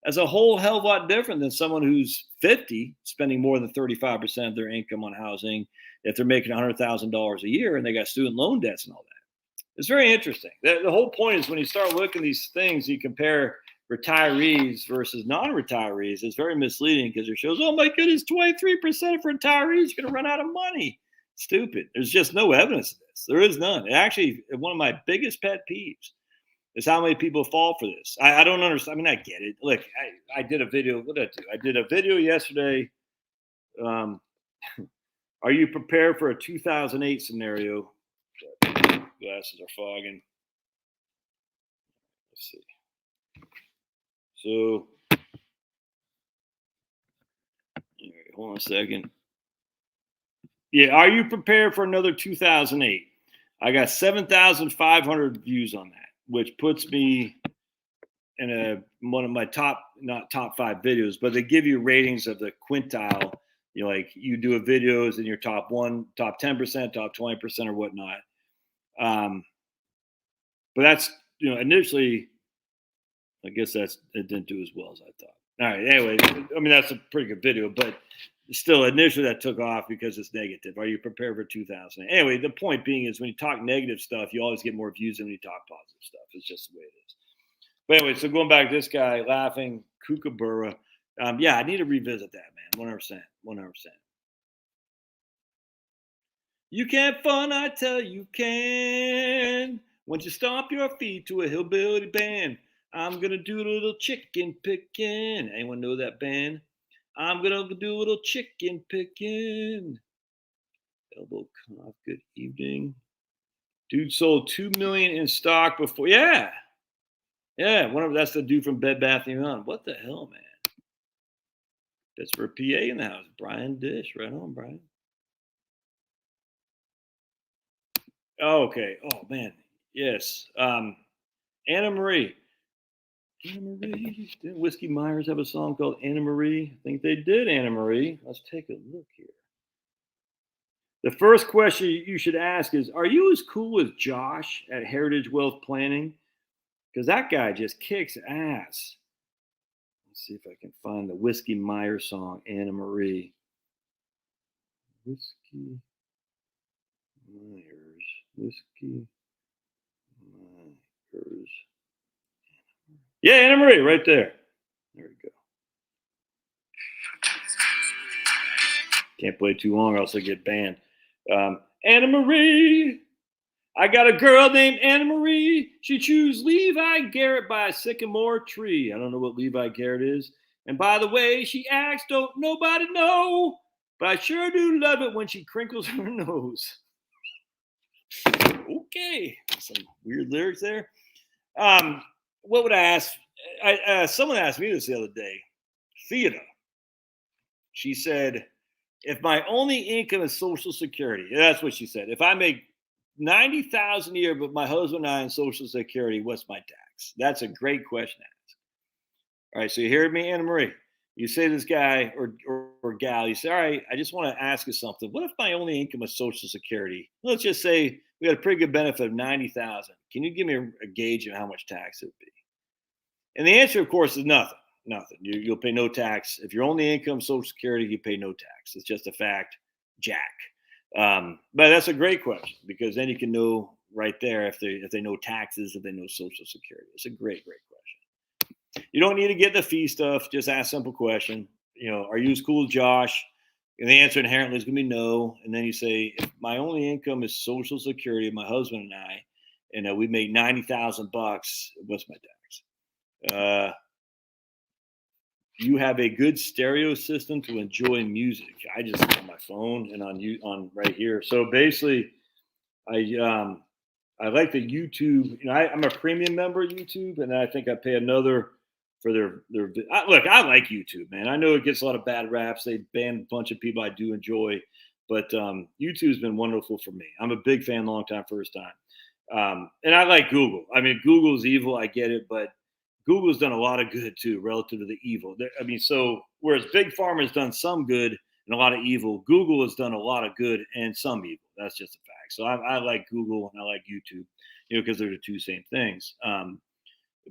That's a whole hell of a lot different than someone who's 50 spending more than 35% of their income on housing if they're making $100,000 a year and they got student loan debts and all that. It's very interesting. The whole point is when you start looking at these things, you compare retirees versus non-retirees. It's very misleading because it shows, oh my goodness, 23% of retirees are going to run out of money. Stupid. There's just no evidence of this. There is none. It actually, one of my biggest pet peeves is how many people fall for this. I don't understand. I mean, I get it. Look, I did a video. What did I do? I did a video yesterday. Are you prepared for a 2008 scenario? Glasses are fogging. Let's see. So, hold on a second. Yeah, are you prepared for another 2008? I got 7,500 views on that, which puts me in one of my not top 5 videos, but they give you ratings of the quintile. Like you do a videos in your top 1, top 10%, top 20% or whatnot. But that's, initially, I guess it didn't do as well as I thought. All right. Anyway, I mean, that's a pretty good video, but still, initially that took off because it's negative. Are you prepared for 2000? Anyway, the point being is when you talk negative stuff, you always get more views than when you talk positive stuff. It's just the way it is. But anyway, so going back to this guy laughing, Kookaburra. Yeah, I need to revisit that, man. 100%. 100%. You can't fun, I tell you can. Once you stomp your feet to a hillbilly band, I'm gonna do a little chicken picking. Anyone know that band? I'm gonna do a little chicken picking. Elbow cough. Good evening. Dude sold 2 million in stock before. Yeah. That's the dude from Bed Bath & Beyond. What the hell, man? That's for PA in the house. Brian Dish. Right on, Brian. Oh, okay. Oh man. Yes. Anna Marie. Anna Marie. Didn't Whiskey Myers have a song called Anna Marie? I think they did, Anna Marie. Let's take a look here. The first question you should ask is, are you as cool as Josh at Heritage Wealth Planning? Because that guy just kicks ass. Let's see if I can find the Whiskey Myers song, Anna Marie. Whiskey Myers. Whiskey Myers. Yeah, Anna Marie, right there. There we go. Can't play too long or else I get banned. Anna Marie. I got a girl named Anna Marie. She chews Levi Garrett by a sycamore tree. I don't know what Levi Garrett is. And by the way, she acts, don't nobody know. But I sure do love it when she crinkles her nose. Okay. Some weird lyrics there. What would I ask? Someone asked me this the other day. Theater. She said, if my only income is Social Security, that's what she said. If I make 90,000 a year, but my husband and I in Social Security, what's my tax? That's a great question to ask. All right, so you hear me, Anna Marie. You say to this guy or gal, you say, all right, I just want to ask you something. What if my only income is Social Security? Let's just say we got a pretty good benefit of 90,000. Can you give me a gauge of how much tax it would be? And the answer, of course, is nothing. Nothing. You'll pay no tax. If your only income Social Security, you pay no tax. It's just a fact, Jack. But that's a great question because then you can know right there if they know taxes, if they know Social Security. It's a great question. You don't need to get the fee stuff. Just ask a simple question. Are you as cool as Josh? And the answer inherently is going to be no. And then you say, if my only income is Social Security, my husband and I, and we make $90,000, what's my tax? You have a good stereo system to enjoy music. I just on my phone and on right here. So basically, I like the YouTube. I'm a premium member of YouTube, and I think I pay another for their. Look, I like YouTube, man. I know it gets a lot of bad raps. They ban a bunch of people I do enjoy, but YouTube's been wonderful for me. I'm a big fan, long time, first time, and I like Google. I mean, Google's evil. I get it, but Google's done a lot of good too, relative to the evil. So whereas Big Pharma has done some good and a lot of evil, Google has done a lot of good and some evil. That's just a fact. So I like Google and I like YouTube, because they're the two same things.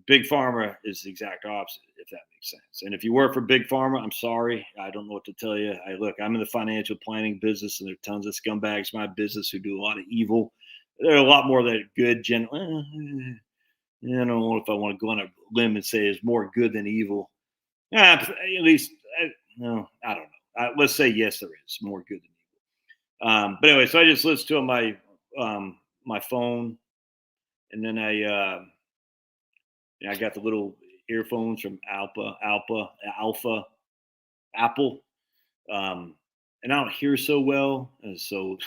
Big Pharma is the exact opposite, if that makes sense. And if you work for Big Pharma, I'm sorry, I don't know what to tell you. I'm in the financial planning business, and there are tons of scumbags in my business who do a lot of evil. There are a lot more that are good, I don't know if I want to go on a limb and say it's more good than evil. At least, no, I don't know. Let's say yes, there is more good than evil. But anyway, so I just listened to it on my phone, and then I got the little earphones from Apple, and I don't hear so well, and so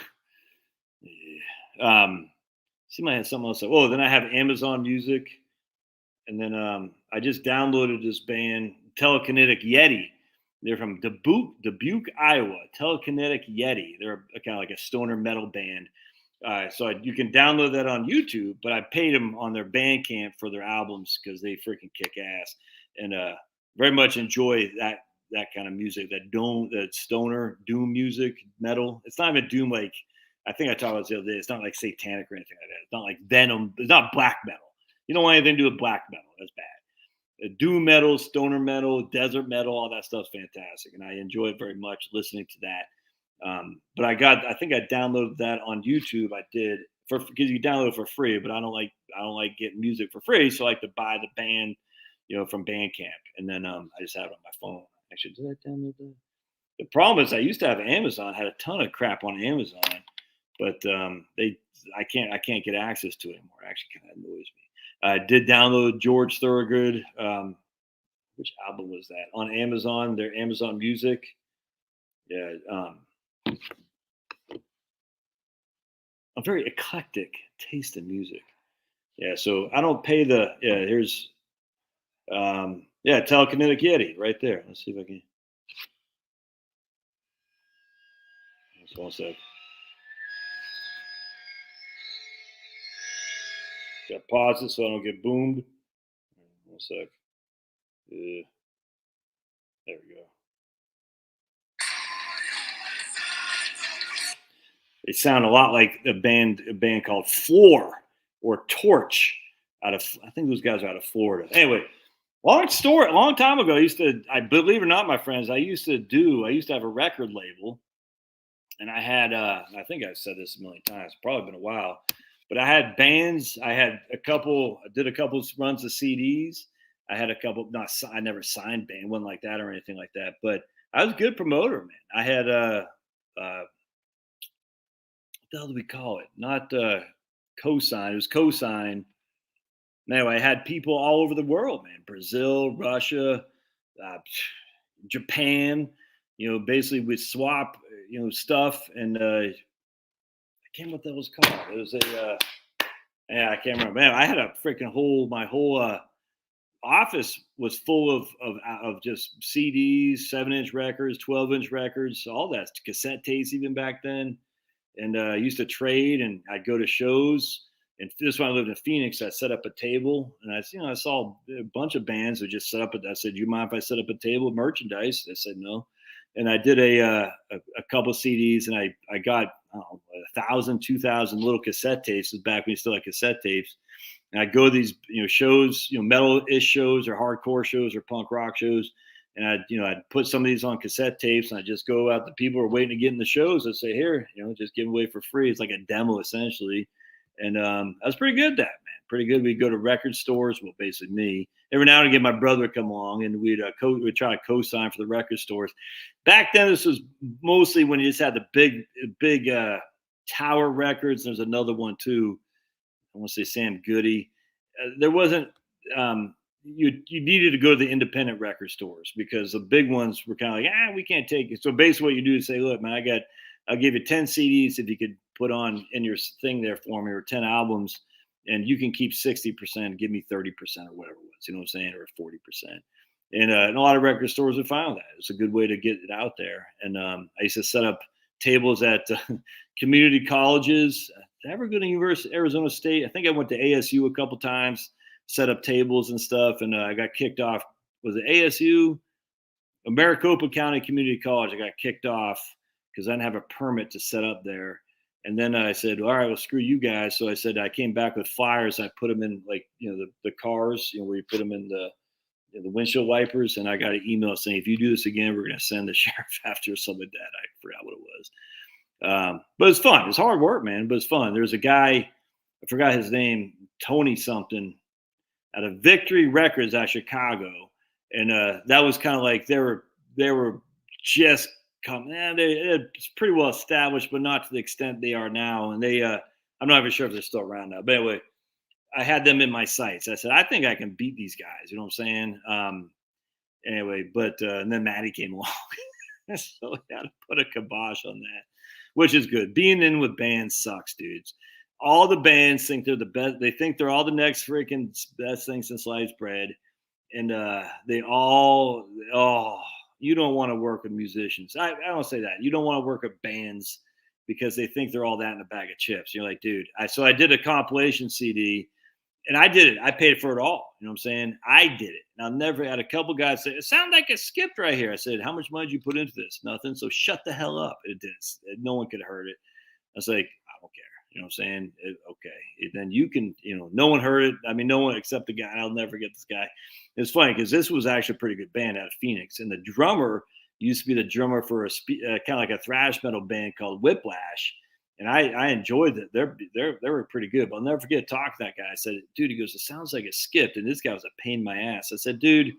seemed I had something else. Oh, then I have Amazon Music, and then I just downloaded this band, Telekinetic Yeti. They're from Dubuque, Iowa. Telekinetic Yeti. They're kind of like a stoner metal band. So you can download that on YouTube, but I paid them on their Bandcamp for their albums because they freaking kick ass, and very much enjoy that kind of music, that stoner doom music, metal. It's not even doom like I think I talked about this the other day. It's not like satanic or anything like that. It's not like Venom. It's not black metal. You don't want anything to do with black metal. That's bad. Doom metal, stoner metal, desert metal, all that stuff's fantastic, and I enjoy it very much listening to that. But I think I downloaded that on YouTube. I did because you download it for free, but I don't like getting music for free, so I like to buy the band, from Bandcamp, and then I just have it on my phone. Actually, did I download that? The problem is I used to have Amazon, had a ton of crap on Amazon, but I can't get access to it anymore. It actually kind of annoys me. I did download George Thorogood. Which album was that? On Amazon, their Amazon Music. Yeah. A very eclectic taste in music. Yeah. So I don't pay here's, Telekinetic Yeti right there. Let's see if I can. Just one sec. Got to pause it so I don't get boomed. One sec. There we go. They sound a lot like a band called Floor or Torch I think those guys are out of Florida. Anyway, long story, a long time ago, I believe it or not, my friends, I used to have a record label, and I had, I think I've said this a million times, probably been a while, but I had bands. I did a couple runs of CDs. I had a couple, I never signed band, wasn't like that or anything like that, but I was a good promoter, man. I had, what the hell do we call it? Not cosign. It was cosign. Anyway, I had people all over the world, man. Brazil, Russia, uh, Japan. Basically we'd swap, stuff, and I can't remember what that was called. It was a, yeah, I can't remember. Man, I had a freaking my whole office was full of just CDs, 7-inch records, 12-inch records, all that, cassette tapes even back then. And I used to trade, and I'd go to shows. And this when I lived in Phoenix, I set up a table, and I saw a bunch of bands who just set up. I said, "Do you mind if I set up a table of merchandise?" They said no, and I did a couple CDs, and I got 1,000, 2,000 little cassette tapes. This was back when you still had cassette tapes. And I'd go to these shows, metal-ish shows or hardcore shows or punk rock shows. And I'd put some of these on cassette tapes, and I'd just go out. The people were waiting to get in the shows. I'd say, here, just give away for free. It's like a demo essentially. And I was pretty good at that, man. Pretty good. We'd go to record stores. Well, basically me. Every now and again, my brother would come along, and we'd try to co-sign for the record stores. Back then, this was mostly when you just had the big Tower Records. There's another one too. I want to say Sam Goody. There wasn't. You needed to go to the independent record stores because the big ones were kind of like, we can't take it. So basically, what you do is say, look, man, I'll give you 10 CDs if you could put on in your thing there for me, or 10 albums, and you can keep 60%, give me 30% or whatever it was, you know what I'm saying, or 40%. And a lot of record stores would find that. It's a good way to get it out there. And I used to set up tables at community colleges. Did I ever go to University Arizona State? I think I went to ASU a couple times, set up tables and stuff, and I got kicked off. Was it ASU? Maricopa County Community College. I got kicked off because I didn't have a permit to set up there. And then I said, all right, well, screw you guys. So I said, I came back with flyers. I put them in the cars, where you put them in the windshield wipers. And I got an email saying, if you do this again, we're going to send the sheriff after something like that. I forgot what it was. But it's fun. It's hard work, man, but it's fun. There's a guy, I forgot his name, Tony something, out of Victory Records out of Chicago. And that was kind of like they were just coming. It's pretty well established, but not to the extent they are now. And I'm not even sure if they're still around now. But anyway, I had them in my sights. I said, I think I can beat these guys. You know what I'm saying? Anyway, but and then Maddie came along. So I had to put a kibosh on that, which is good. Being in with bands sucks, dudes. All the bands think they're the best. They think they're all the next freaking best thing since sliced bread. And they all, you don't want to work with musicians. I don't say that. You don't want to work with bands because they think they're all that in a bag of chips. You're like, dude. So I did a compilation CD, and I did it. I paid for it all. You know what I'm saying? I did it. And I'll never had a couple guys say, it sounded like it skipped right here. I said, how much money did you put into this? Nothing. So shut the hell up. It didn't. No one could have heard it. I was like, I don't care. You know what I'm saying? Okay. Then you can, no one heard it. I mean, no one except the guy. I'll never forget this guy. It's funny because this was actually a pretty good band out of Phoenix. And the drummer used to be the drummer for kind of like a thrash metal band called Whiplash. And I enjoyed it. They were pretty good. But I'll never forget talking to that guy. I said, dude, he goes, it sounds like it skipped. And this guy was a pain in my ass. I said, dude,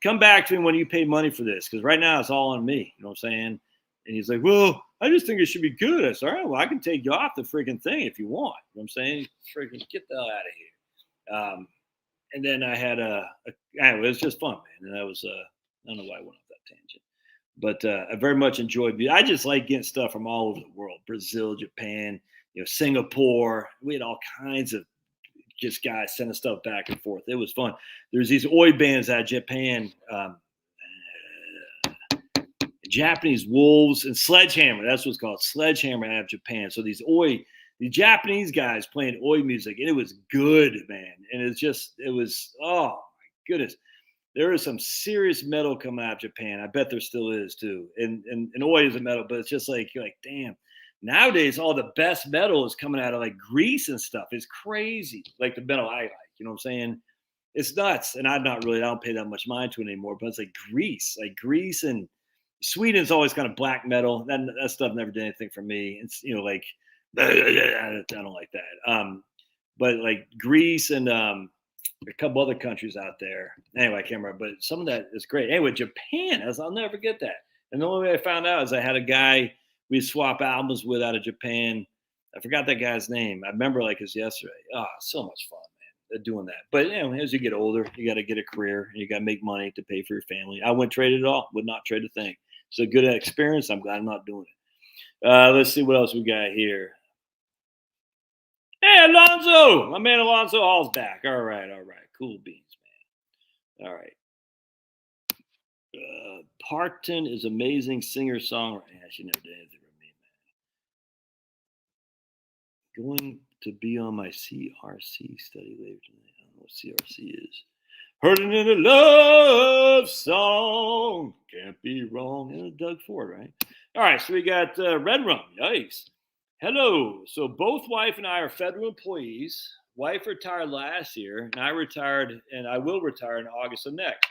come back to me when you pay money for this. Because right now it's all on me. You know what I'm saying? And he's like, well, I just think it should be good. I said, all right, well, I can take you off the freaking thing if you want. You know what I'm saying? Freaking get the hell out of here. And then I had anyway, it was just fun, man. And that was, I don't know why I went off that tangent. But I very much enjoyed it. I just like getting stuff from all over the world. Brazil, Japan, Singapore. We had all kinds of just guys sending stuff back and forth. It was fun. There's these oi bands out of Japan. Japanese Wolves and Sledgehammer. That's what's called Sledgehammer out of Japan. So the Japanese guys playing oi music, and it was good, man. And it was, oh my goodness. There is some serious metal coming out of Japan. I bet there still is too. And oi is a metal, but it's just like, you're like, damn. Nowadays, all the best metal is coming out of like Greece and stuff. It's crazy. Like the metal I like, you know what I'm saying? It's nuts. And I don't pay that much mind to it anymore, but it's like Greece and Sweden's always kind of black metal. That stuff never did anything for me. It's like I don't like that. But like Greece and a couple other countries out there. Anyway, I can't remember, but some of that is great. Anyway, Japan, I'll never forget that. And the only way I found out is I had a guy we swap albums with out of Japan. I forgot that guy's name. I remember like it's yesterday. Oh, so much fun, man, doing that. But as you get older, you got to get a career and you got to make money to pay for your family. I wouldn't trade it all. Would not trade a thing. So good experience. I'm glad I'm not doing it. Let's see what else we got here. Hey, Alonzo, my man Alonzo Hall's back. All right, cool beans, All right. Parton is amazing singer-songwriter. She never did anything for me, man. Going to be on my CRC study later tonight. I don't know what CRC is. Heard it in a love song. Can't be wrong. And Doug Ford, right? All right, so we got Red Rum. Yikes. Hello. So both wife and I are federal employees. Wife retired last year, and I retired, and I will retire in August of next.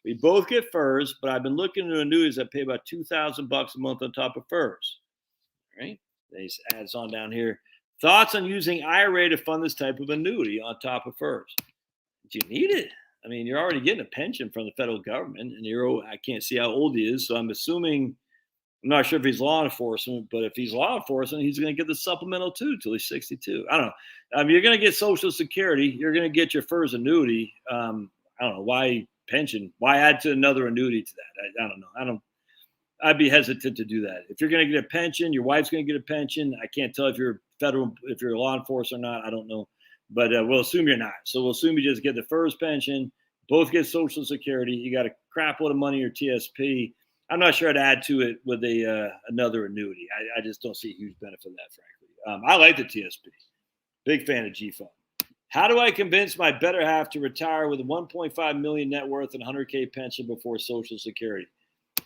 We both get FERS, but I've been looking into annuities that pay about $2,000 a month on top of FERS. All right. Then he adds on down here. Thoughts on using IRA to fund this type of annuity on top of FERS? Do you need it? I mean, you're already getting a pension from the federal government, and I can't see how old he is, so I'm assuming. I'm not sure if he's law enforcement, but if he's law enforcement, he's going to get the supplemental too till he's 62. I don't know. You're going to get Social Security. You're going to get your FERS annuity. I don't know why pension. Why add to another annuity to that? I don't know. I'd be hesitant to do that. If you're going to get a pension, your wife's going to get a pension. I can't tell if you're federal, if you're law enforcement or not. I don't know, but we'll assume you're not. So we'll assume you just get the FERS pension. Both get Social Security. You got a crap load of money in your TSP. I'm not sure I'd add to it with another annuity. I just don't see a huge benefit of that, frankly. I like the TSP. Big fan of G-Fund. How do I convince my better half to retire with a 1.5 million net worth and 100K pension before Social Security?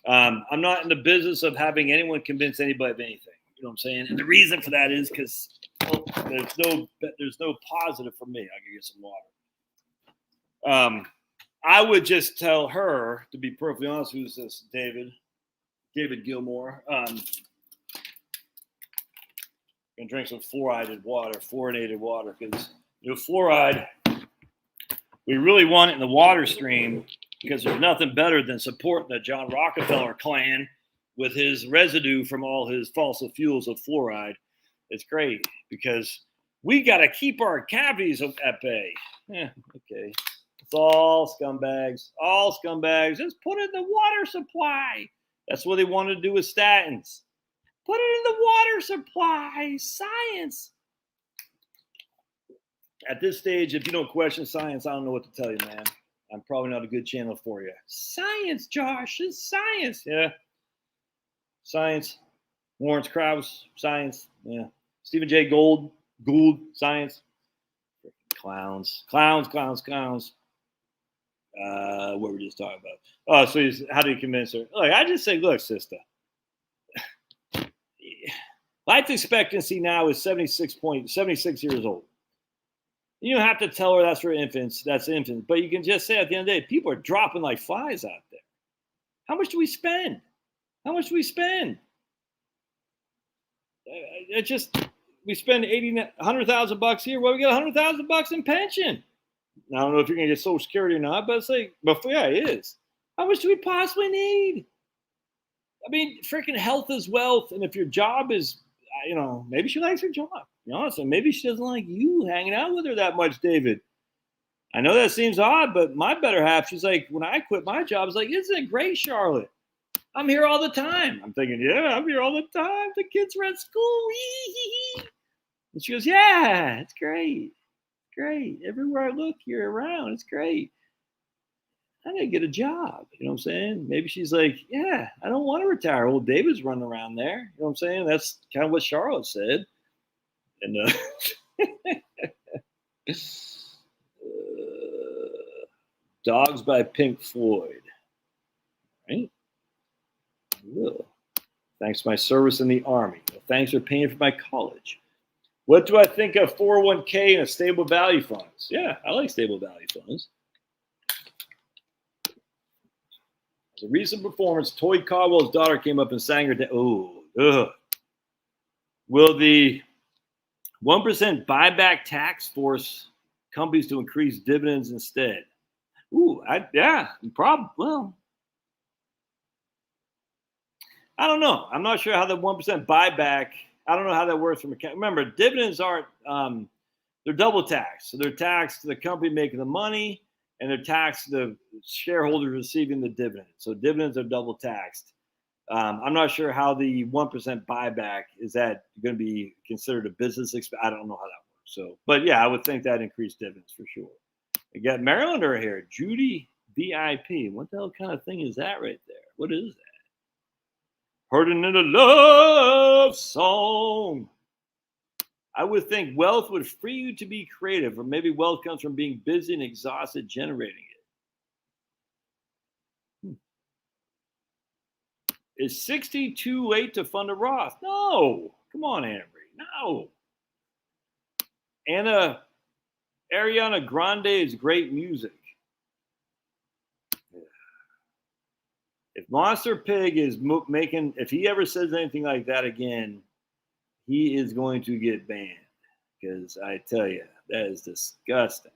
I'm not in the business of having anyone convince anybody of anything. You know what I'm saying? And the reason for that is because there's no positive for me. I can get some water. I would just tell her, to be perfectly honest, who's this? David Gilmore. Gonna drink some fluorinated water, because fluoride, we really want it in the water stream, because there's nothing better than supporting the John Rockefeller clan with his residue from all his fossil fuels of fluoride. It's great because we got to keep our cavities at bay. Yeah, okay. It's all scumbags. Just put it in the water supply. That's what they want to do with statins. Put it in the water supply. Science. At this stage, if you don't question science, I don't know what to tell you, man. I'm probably not a good channel for you. Science, Josh. It's science. Yeah. Science. Lawrence Krauss. Science. Yeah. Stephen Jay Gould. Science. Clowns. What were we just talking about? Oh, so how do you convince her? Look, I just say, look, sister. Life expectancy now is 76 years old. You don't have to tell her that's for infants. That's infants. But you can just say at the end of the day, people are dropping like flies out there. How much do we spend? We spend $100,000 here. Well, we get $100,000 in pension. I don't know if you're going to get Social Security or not, but yeah, it is. How much do we possibly need? I mean, freaking health is wealth. And if your job is, maybe she likes her job. Honestly, maybe she doesn't like you hanging out with her that much, David. I know that seems odd, but my better half, she's like, when I quit my job, it's like, isn't it great, Charlotte? I'm here all the time. I'm thinking, yeah, I'm here all the time. The kids are at school. And she goes, yeah, it's great. Great. Everywhere I look, you're around. It's great. I need to get a job. You know what I'm saying? Maybe she's like, yeah, I don't want to retire. Well, David's running around there. You know what I'm saying? That's kind of what Charlotte said. And Dogs by Pink Floyd. Right? Will. Thanks for my service in the Army. Well, thanks for paying for my college. What do I think of 401k and a stable value funds? Yeah, I like stable value funds. As a recent performance, Toy Caldwell's daughter came up and sang her. Will the 1% buyback tax force companies to increase dividends instead? Probably. Well, I don't know. I'm not sure how the 1% buyback. I don't know how that works from a. Remember, dividends aren't. They're double taxed. So they're taxed to the company making the money, and they're taxed to the shareholders receiving the dividend. So dividends are double taxed. I'm not sure how the 1% buyback is that going to be considered a business expense. I don't know how that works. So, but yeah, I would think that increased dividends for sure. We got Marylander here, Judy VIP. What the hell kind of thing is that right there? What is that? Hurting in a love song. I would think wealth would free you to be creative, or maybe wealth comes from being busy and exhausted generating it. Is 60 too late to fund a Roth? No. Come on, Anna Marie. No. Ariana Grande is great music. If Monster Pig is making, if he ever says anything like that again, he is going to get banned. Because I tell you, that is disgusting.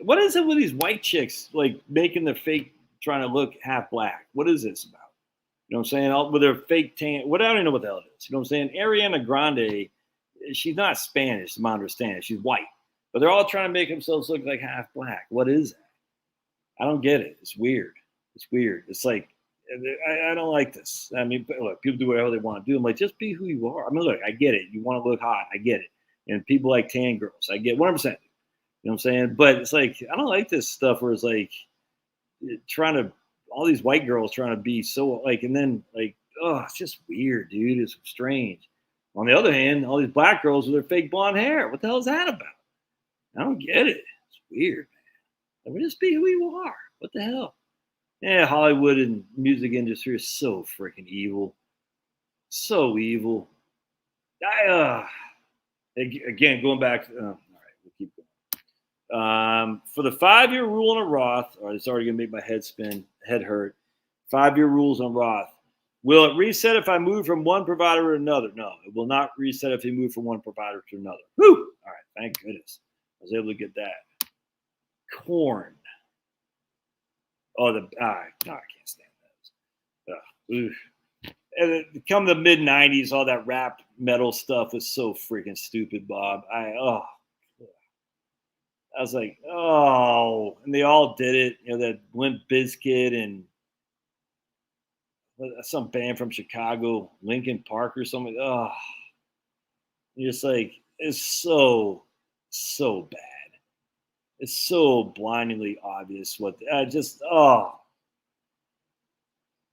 What is it with these white chicks like making their fake, trying to look half black? What is this about? You know what I'm saying? All, with their fake tan. What I don't even know what the hell it is. You know what I'm saying? Ariana Grande, she's not Spanish, to my understanding. She's white, but they're all trying to make themselves look like half black. What is that? I don't get it. It's weird. It's weird. It's like I don't like this. I mean, look, people do whatever they want to do. I'm like, just be who you are. I mean, look, I get it. You want to look hot. I get it. And people like tan girls. I get 100%. You know what I'm saying? But it's like, I don't like this stuff where it's like trying to, all these white girls trying to be so like, and then like, oh, it's just weird, dude. It's strange. On the other hand, all these black girls with their fake blonde hair. What the hell is that about? I don't get it. It's weird, man. Like, just be who you are. What the hell? Yeah, Hollywood and music industry is so freaking evil. So evil. Again, going back. All right, we'll keep going. For the 5-year rule on a Roth, it's already gonna make my head hurt. 5-year rules on Roth. Will it reset if I move from one provider to another? No, it will not reset if you move from one provider to another. Woo! All right, thank goodness. I was able to get that. Corn. Oh, no, I can't stand those. And come the mid '90s, all that rap metal stuff was so freaking stupid, Bob. I was like, oh, and they all did it. You know, that Limp Bizkit and some band from Chicago, Linkin Park or something. Oh, you're just like, it's so bad. It's so blindingly obvious what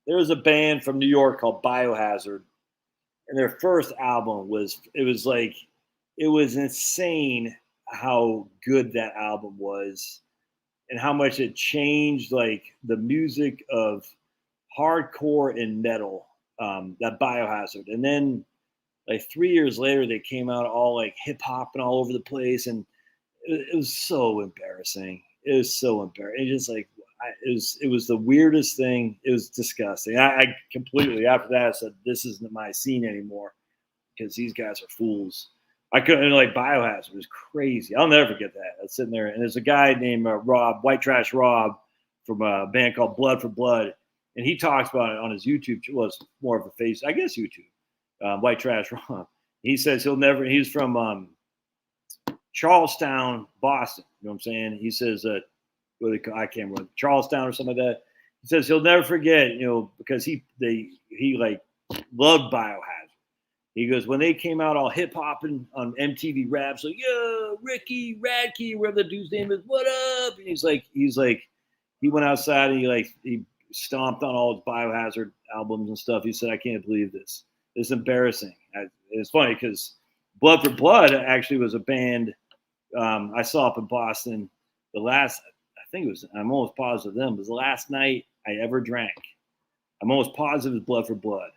there was a band from New York called Biohazard, and their first album was insane how good that album was and how much it changed like the music of hardcore and metal, that Biohazard. And then like 3 years later they came out all like hip hop and all over the place, and it was so embarrassing. It was so embarrassing. It just like it was the weirdest thing. It was disgusting. I completely after that I said this isn't my scene anymore because these guys are fools. I couldn't like Biohazard was crazy. I'll never forget that. I was sitting there and there's a guy named Rob, White Trash Rob, from a band called Blood for Blood, and he talks about it on his YouTube. Well, it's more of a face, I guess, YouTube. White Trash Rob. He says he'll never. He's from Charlestown, Boston. You know what I'm saying? He says, I can't remember, Charlestown or something like that. He says he'll never forget, you know, because he like loved Biohazard. He goes, when they came out all hip hopping on MTV Raps, like, yo, Ricky, Radkey, whatever the dude's name is, what up? And he's like, he went outside and he stomped on all his Biohazard albums and stuff. He said, I can't believe this. It's embarrassing. It's funny because Blood for Blood actually was a band I saw up in Boston. I think it was, I'm almost positive them, it was the last night I ever drank. I'm almost positive it was Blood for Blood.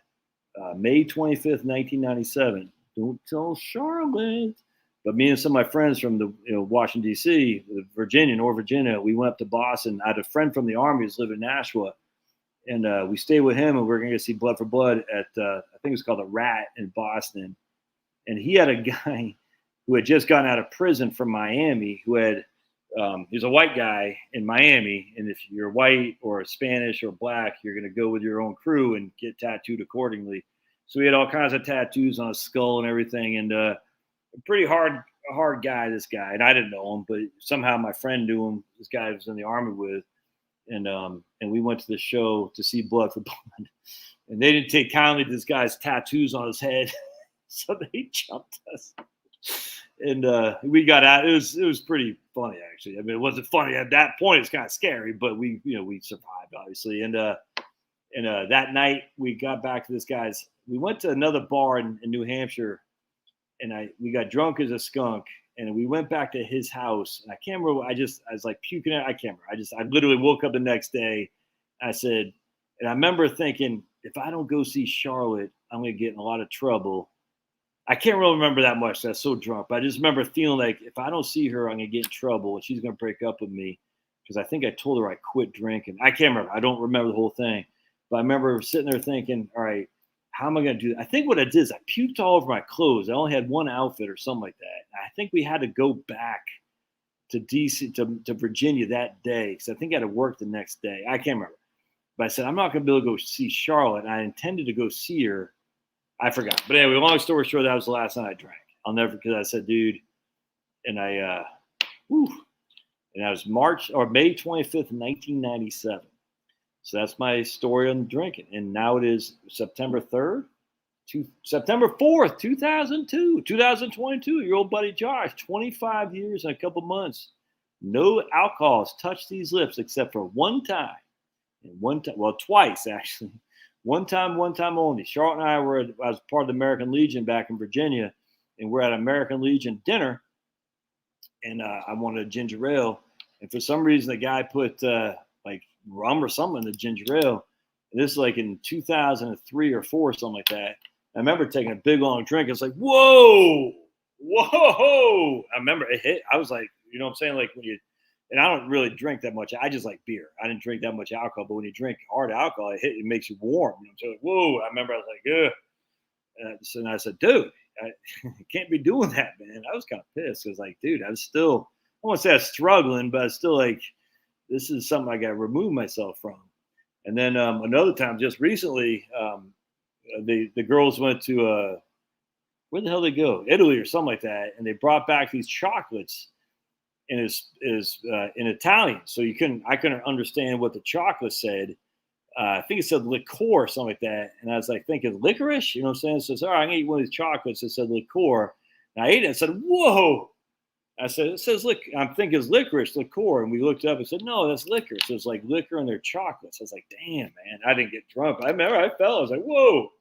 May 25th, 1997. Don't tell Charlotte. But me and some of my friends from the Washington, D.C., North Virginia, we went up to Boston. I had a friend from the Army who's living in Nashua. And we stayed with him, and we were going to see Blood for Blood at, I think it was called The Rat in Boston. And he had a guy who had just gotten out of prison from Miami who had, he's a white guy in Miami. And if you're white or Spanish or black, you're going to go with your own crew and get tattooed accordingly. So he had all kinds of tattoos on his skull and everything. And a pretty hard guy, this guy. And I didn't know him, but somehow my friend knew him. This guy was in the Army with. And we went to the show to see Blood for Blood. And they didn't take kindly to this guy's tattoos on his head. So they jumped us. and we got out. It was pretty funny actually. I mean, it wasn't funny at that point. It's kind of scary, but we survived obviously. And that night we got back to this guy's. We went to another bar in New Hampshire, and we got drunk as a skunk, and we went back to his house. And I can't remember. I was like puking. I can't remember. I literally woke up the next day. I said, and I remember thinking, if I don't go see Charlotte, I'm gonna get in a lot of trouble. I can't really remember that much. That's so drunk. But I just remember feeling like if I don't see her, I'm gonna get in trouble, and she's gonna break up with me because I think I told her I quit drinking. I can't remember. I don't remember the whole thing, but I remember sitting there thinking, all right, how am I gonna do that? I think what I did is I puked all over my clothes. I only had one outfit or something like that. I think we had to go back to DC to Virginia that day because I think I had to work the next day. I can't remember. But I said, I'm not going to be able to go see Charlotte. And I intended to go see her. I forgot. But anyway, long story short, that was the last night I drank. I'll never, because I said, dude, and and that was May 25th, 1997. So that's my story on drinking. And now it is September 3rd, September 4th, 2022. Your old buddy Josh, 25 years and a couple months. No alcohol has touched these lips except for one time. Twice actually. One time only. Charlotte and I I was part of the American Legion back in Virginia, and we're at American Legion dinner, and I wanted a ginger ale, and for some reason the guy put like rum or something in the ginger ale. And this is like in 2003 or 4, something like that. I remember taking a big long drink. It's like, whoa. I remember it hit. I was like, you know what I'm saying? Like when you. And I don't really drink that much. I just like beer. I didn't drink that much alcohol. But when you drink hard alcohol, it makes you warm. You know, so like, whoa! I remember I was like, ugh. And I said, dude, I can't be doing that, man. I was kind of pissed. I was like, dude, I want to say I was struggling, but I was still like, this is something I got to remove myself from. And then another time, just recently, the girls went to where the hell did they go? Italy or something like that, and they brought back these chocolates. And is in Italian, so I couldn't understand what the chocolate said. I think it said liqueur or something like that, and I was like thinking licorice, you know what I'm saying? So I said, all right, I'm gonna eat one of these chocolates. It said liqueur, and I ate it and said, whoa! I said, it says I'm thinking it's licorice, liqueur, and we looked up and said, no, that's liquor. So it's like liquor in their chocolates. I was like, damn, man, I didn't get drunk. I remember I was like, whoa.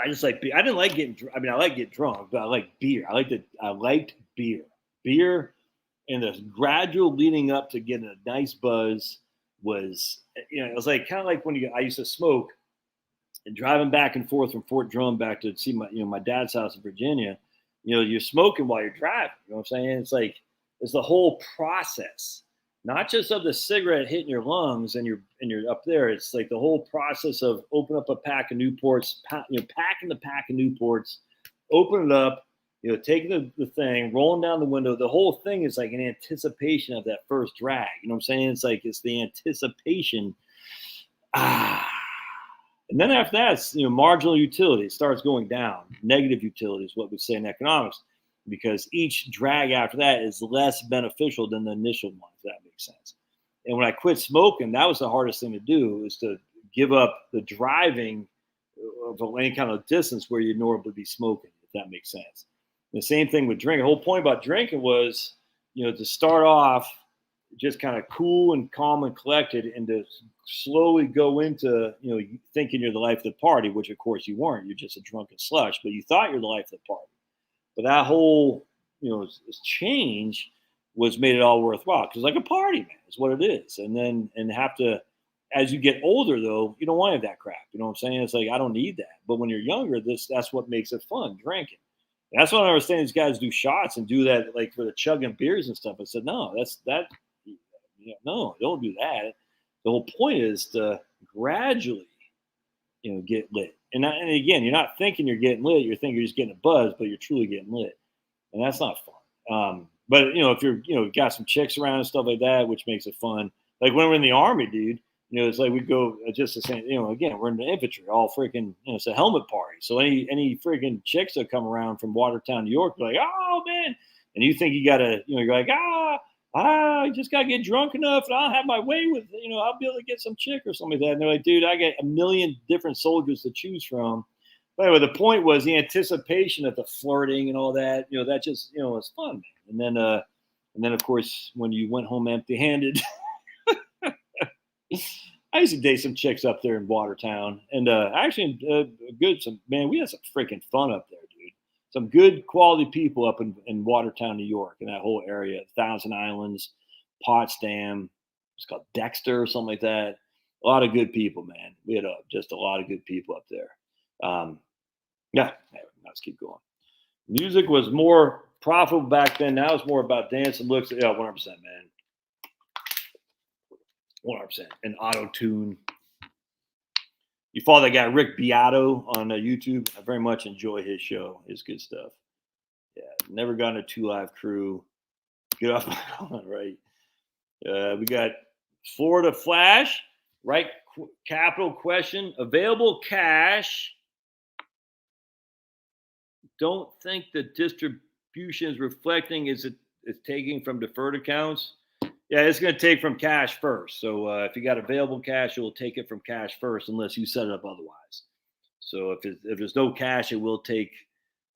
I just like beer. I didn't like getting. I mean, I like getting drunk, but I like beer. I liked beer. Beer, and the gradual leading up to getting a nice buzz was, it was like kind of like when I used to smoke, and driving back and forth from Fort Drum back to see my dad's house in Virginia. You're smoking while you're driving. You know what I'm saying? It's like it's the whole process. Not just of the cigarette hitting your lungs and you're up there. It's like the whole process of open up a pack of Newports, packing the pack of Newports, open it up, taking the thing, rolling down the window. The whole thing is like an anticipation of that first drag. You know what I'm saying? It's like it's the anticipation. And then after that, it's, marginal utility. It starts going down. Negative utility is what we say in economics. Because each drag after that is less beneficial than the initial one, if that makes sense. And when I quit smoking, that was the hardest thing to do, is to give up the driving of any kind of distance where you'd normally be smoking, if that makes sense. The same thing with drinking. The whole point about drinking was, to start off just kind of cool and calm and collected, and to slowly go into, thinking you're the life of the party, which of course you weren't. You're just a drunken slush, but you thought you're the life of the party. But that whole, change was made it all worthwhile, because like a party, man, is what it is. And have to, as you get older, though, you don't want to have that crap. You know what I'm saying? It's like, I don't need that. But when you're younger, that's what makes it fun, drinking. And that's what I understand. These guys do shots and do that, like for the chugging beers and stuff. I said, no, no, don't do that. The whole point is to gradually, get lit. And again, you're not thinking you're getting lit. You're thinking you're just getting a buzz, but you're truly getting lit. And that's not fun. But, if you're, got some chicks around and stuff like that, which makes it fun. Like when we're in the Army, dude, it's like we go just the same, again, we're in the infantry, all freaking, it's a helmet party. So any freaking chicks that come around from Watertown, New York, like, oh, man. And you think you got to, you're like, I just got to get drunk enough and I'll have my way with, I'll be able to get some chick or something like that. And they're like, dude, I got a million different soldiers to choose from. anyway, the point was the anticipation of the flirting and all that. That just was fun. And then of course when you went home empty-handed. I used to date some chicks up there in Watertown, and actually, we had some freaking fun up there, dude. Some good quality people up in Watertown, New York, in that whole area, Thousand Islands, Potsdam. It's called Dexter or something like that. A lot of good people, man. We had just a lot of good people up there. Yeah, let's keep going. Music was more profitable back then. Now it's more about dance and looks. Yeah, 100%, man. 100%. And auto tune. You follow that guy Rick Beato on YouTube. I very much enjoy his show. It's good stuff. Yeah, never gotten a 2 Live Crew. Get off my lawn, right? We got Florida Flash, right? Capital question. Available cash. Don't think the distribution is reflecting. It's taking from deferred accounts. Yeah, it's going to take from cash first. So if you got available cash, it will take it from cash first, unless you set it up otherwise. So if there's no cash, it will take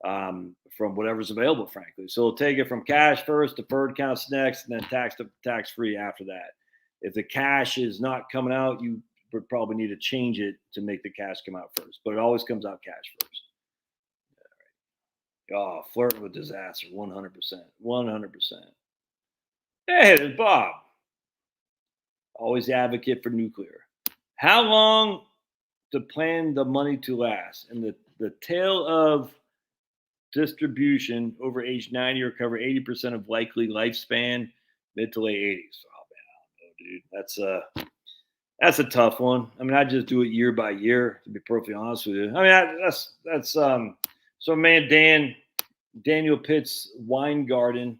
from whatever's available, frankly. So it'll take it from cash first, deferred accounts next, and then tax free after that. If the cash is not coming out, you would probably need to change it to make the cash come out first. But it always comes out cash first. All right. Oh, flirting with disaster, 100%, 100%. Hey, there's Bob. Always advocate for nuclear. How long to plan the money to last? And the tail of distribution over age 90 or cover 80% of likely lifespan, mid to late 80s. Oh man, I don't know, dude. That's a tough one. I mean, I just do it year by year, to be perfectly honest with you. I mean, that's so man, Daniel Pitt's Wine Garden.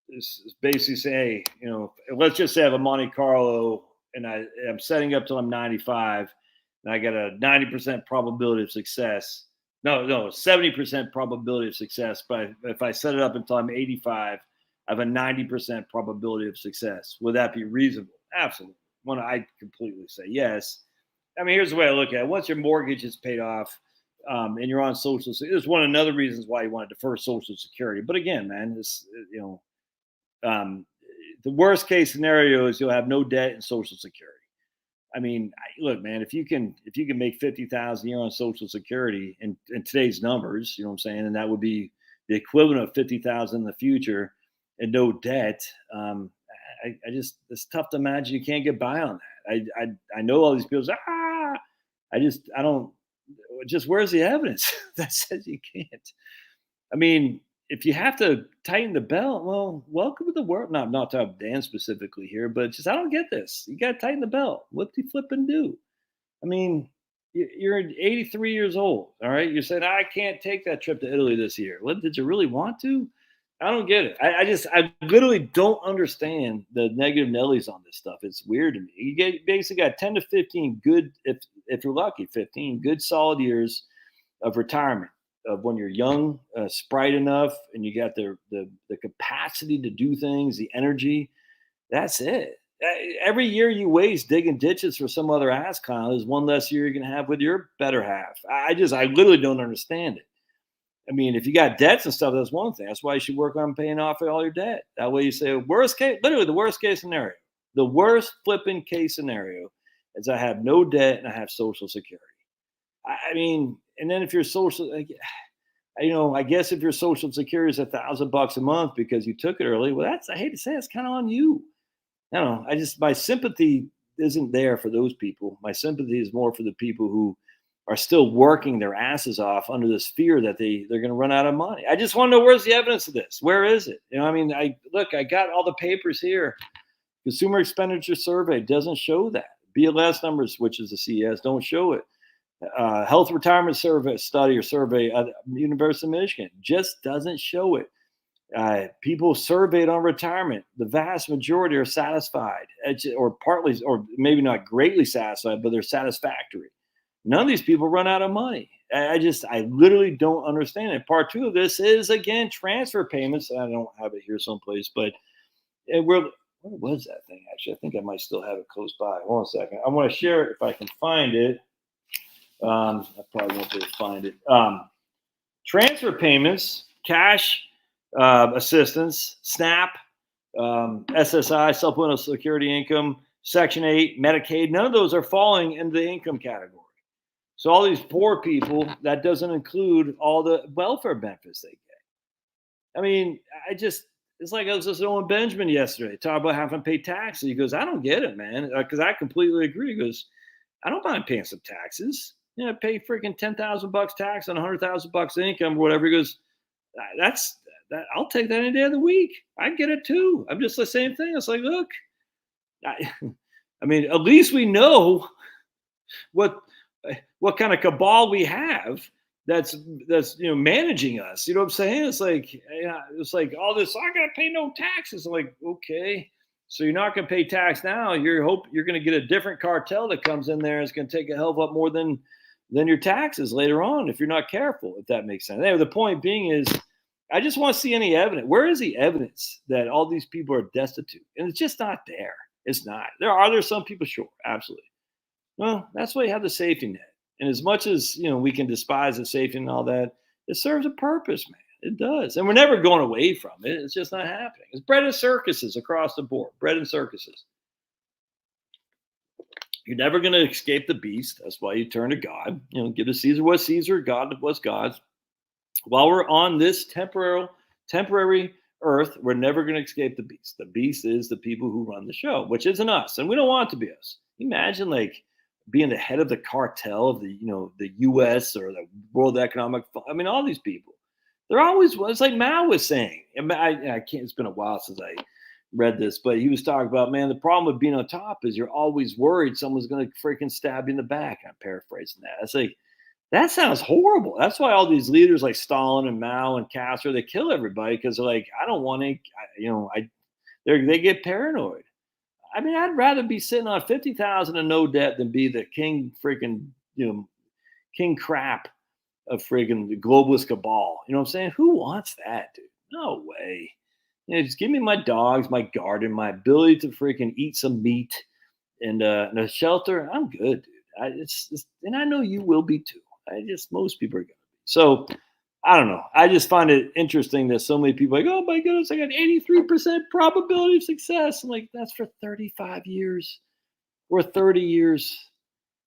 Is basically say, hey, let's just say I have a Monte Carlo and I'm setting up till I'm 95 and I got a 90% probability of success. No, 70% probability of success. But if I set it up until I'm 85, I have a 90% probability of success. Would that be reasonable? Absolutely. I completely say yes. I mean, here's the way I look at it. Once your mortgage is paid off, and you're on Social Security, this is one of the other reasons why you want to defer Social Security. But again, man, the worst case scenario is you'll have no debt and Social Security. I mean, look, man, if you can make 50,000 a year on Social Security in today's numbers, you know what I'm saying, and that would be the equivalent of 50,000 in the future, and no debt. I just, it's tough to imagine you can't get by on that. I know all these people say, I don't. Just where's the evidence that says you can't? I mean, if you have to tighten the belt, well, welcome to the world. No, I'm not talking Dan specifically here, but just I don't get this. You got to tighten the belt. What do you flip and do? I mean, you're 83 years old. All right, you said I can't take that trip to Italy this year. What did you really want to? I don't get it. I literally don't understand the negative Nellies on this stuff. It's weird to me. You basically got 10 to 15 good, if you're lucky, 15 good solid years of retirement. Of when you're young, sprite enough, and you got the capacity to do things, the energy. That's it. Every year you waste digging ditches for some other ass clown is one less year you're gonna have with your better half. I literally don't understand it. I mean, if you got debts and stuff, that's one thing. That's why you should work on paying off all your debt. That way you say, worst case, literally the worst case scenario. The worst flipping case scenario is I have no debt and I have Social Security. I mean, and then if you're I guess if your Social Security is $1,000 a month because you took it early, well, I hate to say it's kind of on you. I don't know. My sympathy isn't there for those people. My sympathy is more for the people who are still working their asses off under this fear that they're going to run out of money. I just want to know, where's the evidence of this? Where is it? I mean, I got all the papers here. Consumer Expenditure Survey doesn't show that. BLS numbers, which is the CES, don't show it. Health Retirement Survey at University of Michigan just doesn't show it. People surveyed on retirement, the vast majority are satisfied, or partly, or maybe not greatly satisfied, but they're satisfactory. None of these people run out of money. I literally don't understand it. Part two of this is, again, transfer payments. I don't have it here someplace, but where was that thing? Actually, I think I might still have it close by. Hold on a second. I want to share it if I can find it. I probably won't be able to find it. Transfer payments, cash assistance, SNAP, SSI, supplemental security income, Section 8, Medicaid, none of those are falling into the income category. So all these poor people, that doesn't include all the welfare benefits they get. I mean, it's like I was listening to Owen Benjamin yesterday, talking about having to pay taxes. He goes, I don't get it, man, because I completely agree. He goes, I don't mind paying some taxes. I pay freaking $10,000 tax on $100,000 income or whatever. He goes, that's that. I'll take that any day of the week. I get it too. I'm just the same thing. It's like, look, I mean, at least we know what kind of cabal we have that's managing us. You know what I'm saying? It's like all this. I gotta pay no taxes. I'm like, okay, so you're not gonna pay tax now. You're gonna get a different cartel that comes in there. And it's gonna take a hell of a lot more than your taxes later on if you're not careful. If that makes sense. Anyway, the point being is, I just want to see any evidence. Where is the evidence that all these people are destitute? And it's just not there. It's not. Are there some people? Sure, absolutely. Well, that's why you have the safety net. And as much as we can despise the safety and all that, it serves a purpose, man. It does. And we're never going away from it. It's just not happening. It's bread and circuses across the board. Bread and circuses. You're never going to escape the beast. That's why you turn to God. Give to Caesar what's Caesar, God what's God's. While we're on this temporary earth, we're never going to escape the beast. The beast is the people who run the show, which isn't us. And we don't want it to be us. Imagine being the head of the cartel of the U.S. or the World Economic Fund. I mean, all these people, they're always. It's like Mao was saying. I can't. It's been a while since I read this, but he was talking about, man, the problem with being on top is you're always worried someone's going to freaking stab you in the back. I'm paraphrasing that. It's like, that sounds horrible. That's why all these leaders like Stalin and Mao and Castro, they kill everybody because they're like, I don't want to. They get paranoid. I mean, I'd rather be sitting on 50,000 and no debt than be the king king crap of friggin' the globalist cabal. You know what I'm saying? Who wants that, dude? No way. Just give me my dogs, my garden, my ability to freaking eat some meat and a shelter. I'm good, dude. And I know you will be too. Most people are gonna be. So I don't know. I just find it interesting that so many people are like, oh my goodness, I got 83% probability of success. I'm like, that's for 35 years or 30 years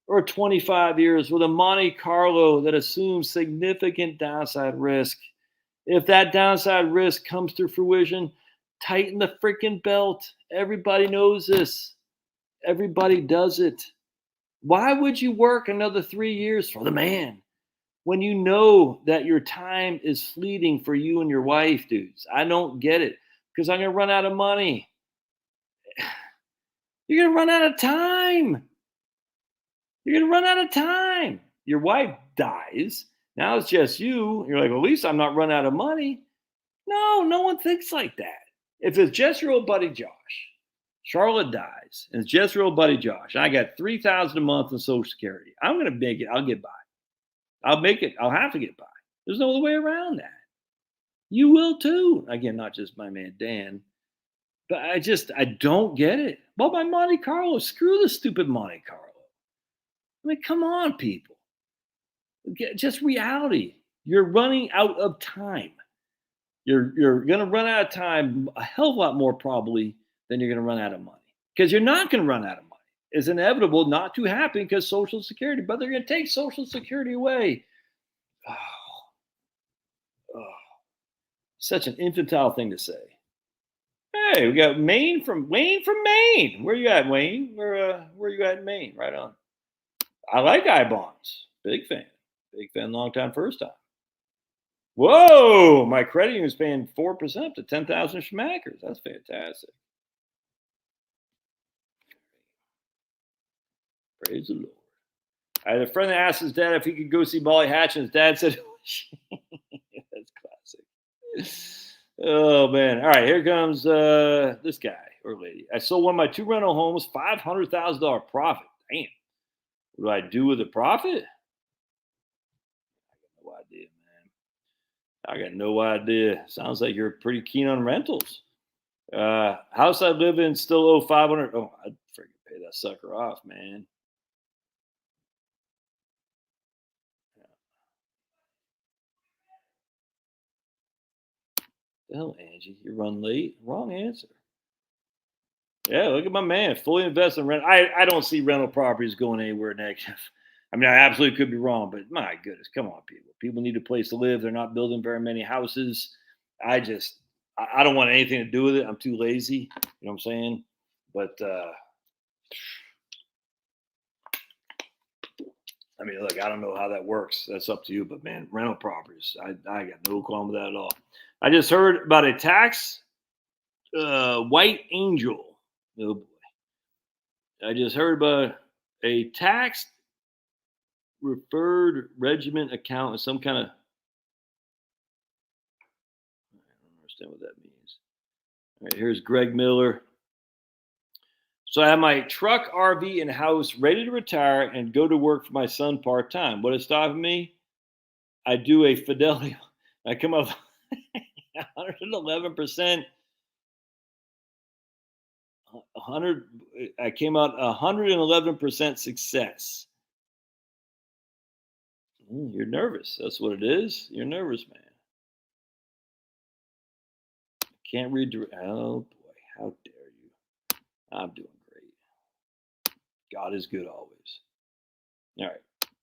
or 25 years with a Monte Carlo that assumes significant downside risk. If that downside risk comes to fruition, tighten the freaking belt. Everybody knows this. Everybody does it. Why would you work another 3 years for the man when you know that your time is fleeting for you and your wife, dudes? I don't get it, because I'm going to run out of money. You're going to run out of time. You're going to run out of time. Your wife dies. Now it's just you. You're like, well, at least I'm not running out of money. No one thinks like that. If it's just your old buddy Josh, Charlotte dies, and it's just your old buddy Josh, and I got $3,000 a month in Social Security, I'm going to make it. I'll get by. I'll make it. I'll have to get by. There's no other way around that. You will too. Again, not just my man Dan, but I don't get it. Well, my Monte Carlo, screw the stupid Monte Carlo. I mean, come on, people. Just reality. You're running out of time. You're going to run out of time a hell of a lot more probably than you're going to run out of money, because you're not going to run out of money. It's inevitable not to happen because Social Security, but they're going to take Social Security away. Oh, such an infantile thing to say. Hey, we got Wayne from Maine. Where you at, Wayne? Where you at in Maine? Right on. I like I-bonds. Big fan. Long time, first time. Whoa, my credit union is paying 4% up to 10,000 schmackers. That's fantastic. Praise the Lord. I had a friend that asked his dad if he could go see Molly Hatch, and his dad said, that's classic. Oh, man. All right, here comes this guy or lady. I sold one of my 2 rental homes, $500,000 profit. Damn. What do I do with the profit? I got no idea, man. I got no idea. Sounds like you're pretty keen on rentals. House I live in still owe $500. Oh, I'd freaking pay that sucker off, man. hell, Angie, you run late. Wrong answer. Yeah, look at my man, fully invested in rent. I don't see rental properties going anywhere negative. I mean, I absolutely could be wrong, but my goodness, come on, people. People need a place to live. They're not building very many houses. I just, I don't want anything to do with it. I'm too lazy. You know what I'm saying? But I mean, look, I don't know how that works. That's up to you. But man, rental properties, I got no qualm with that at all. I just heard about a tax white angel. Oh boy. I just heard about a tax referred regiment account and some kind of, I don't understand what that means. All right, here's Greg Miller. So I have my truck, RV, and house ready to retire and go to work for my son part time. What is stopping me? I do a fidelity. I come up 111%. 100. I came out 111% success. You're nervous. That's what it is. You're nervous, man. Can't read. Oh boy, how dare you? I'm doing great. God is good always. All right.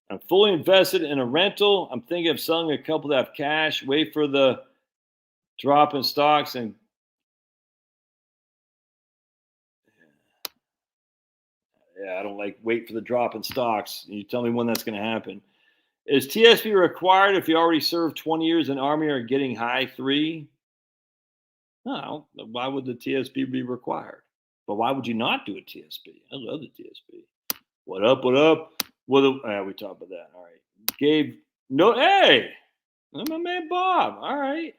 I'm fully invested in a rental. I'm thinking of selling a couple that have cash. Wait for the drop in stocks and yeah, I don't like wait for the drop in stocks. You tell me when that's going to happen. Is TSP required if you already served 20 years in Army or getting high 3? No. Why would the TSP be required? But why would you not do a TSP? I love the TSP. What up? What up? We talked about that. All right. Gabe, no, hey, my man Bob. All right.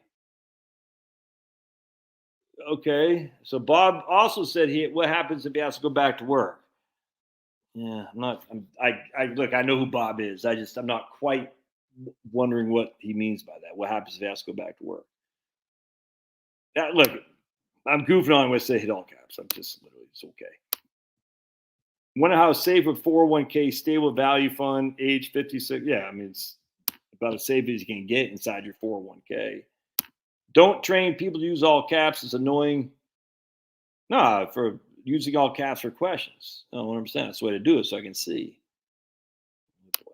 Okay. So Bob also said what happens if he has to go back to work? Yeah, I'm not. I look. I know who Bob is. I'm not quite wondering what he means by that. What happens if he has to go back to work? Yeah, look, I'm goofing on when I say hit all caps. I'm just literally, it's okay. Wonder how safe a 401k stable value fund, age 56. Yeah, I mean, it's about as safe as you can get inside your 401k. Don't train people to use all caps. It's annoying. No, for using all caps for questions. No, 100%. That's the way to do it so I can see. Oh boy.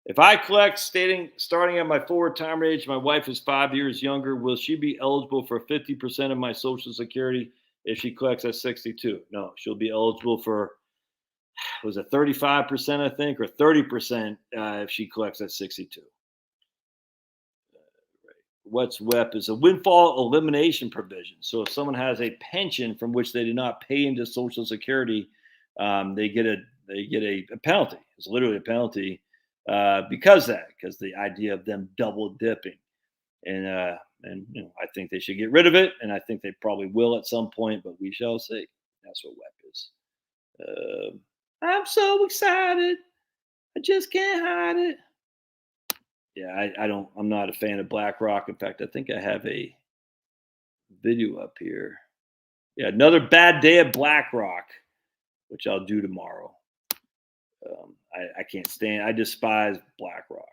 If I collect starting at my full retirement age, my wife is 5 years younger, will she be eligible for 50% of my Social Security if she collects at 62? No, she'll be eligible for, was it 35%, I think, or 30% if she collects at 62. What's WEP is a windfall elimination provision. So if someone has a pension from which they did not pay into Social Security, they get a penalty. It's literally a penalty because the idea of them double dipping, and I think they should get rid of it, and I think they probably will at some point, but we shall see. That's what WEP is. I'm so excited, I just can't hide it. Yeah, I'm not a fan of BlackRock. In fact, I think I have a video up here. Yeah, another bad day at BlackRock, which I'll do tomorrow. I can't stand. I despise BlackRock.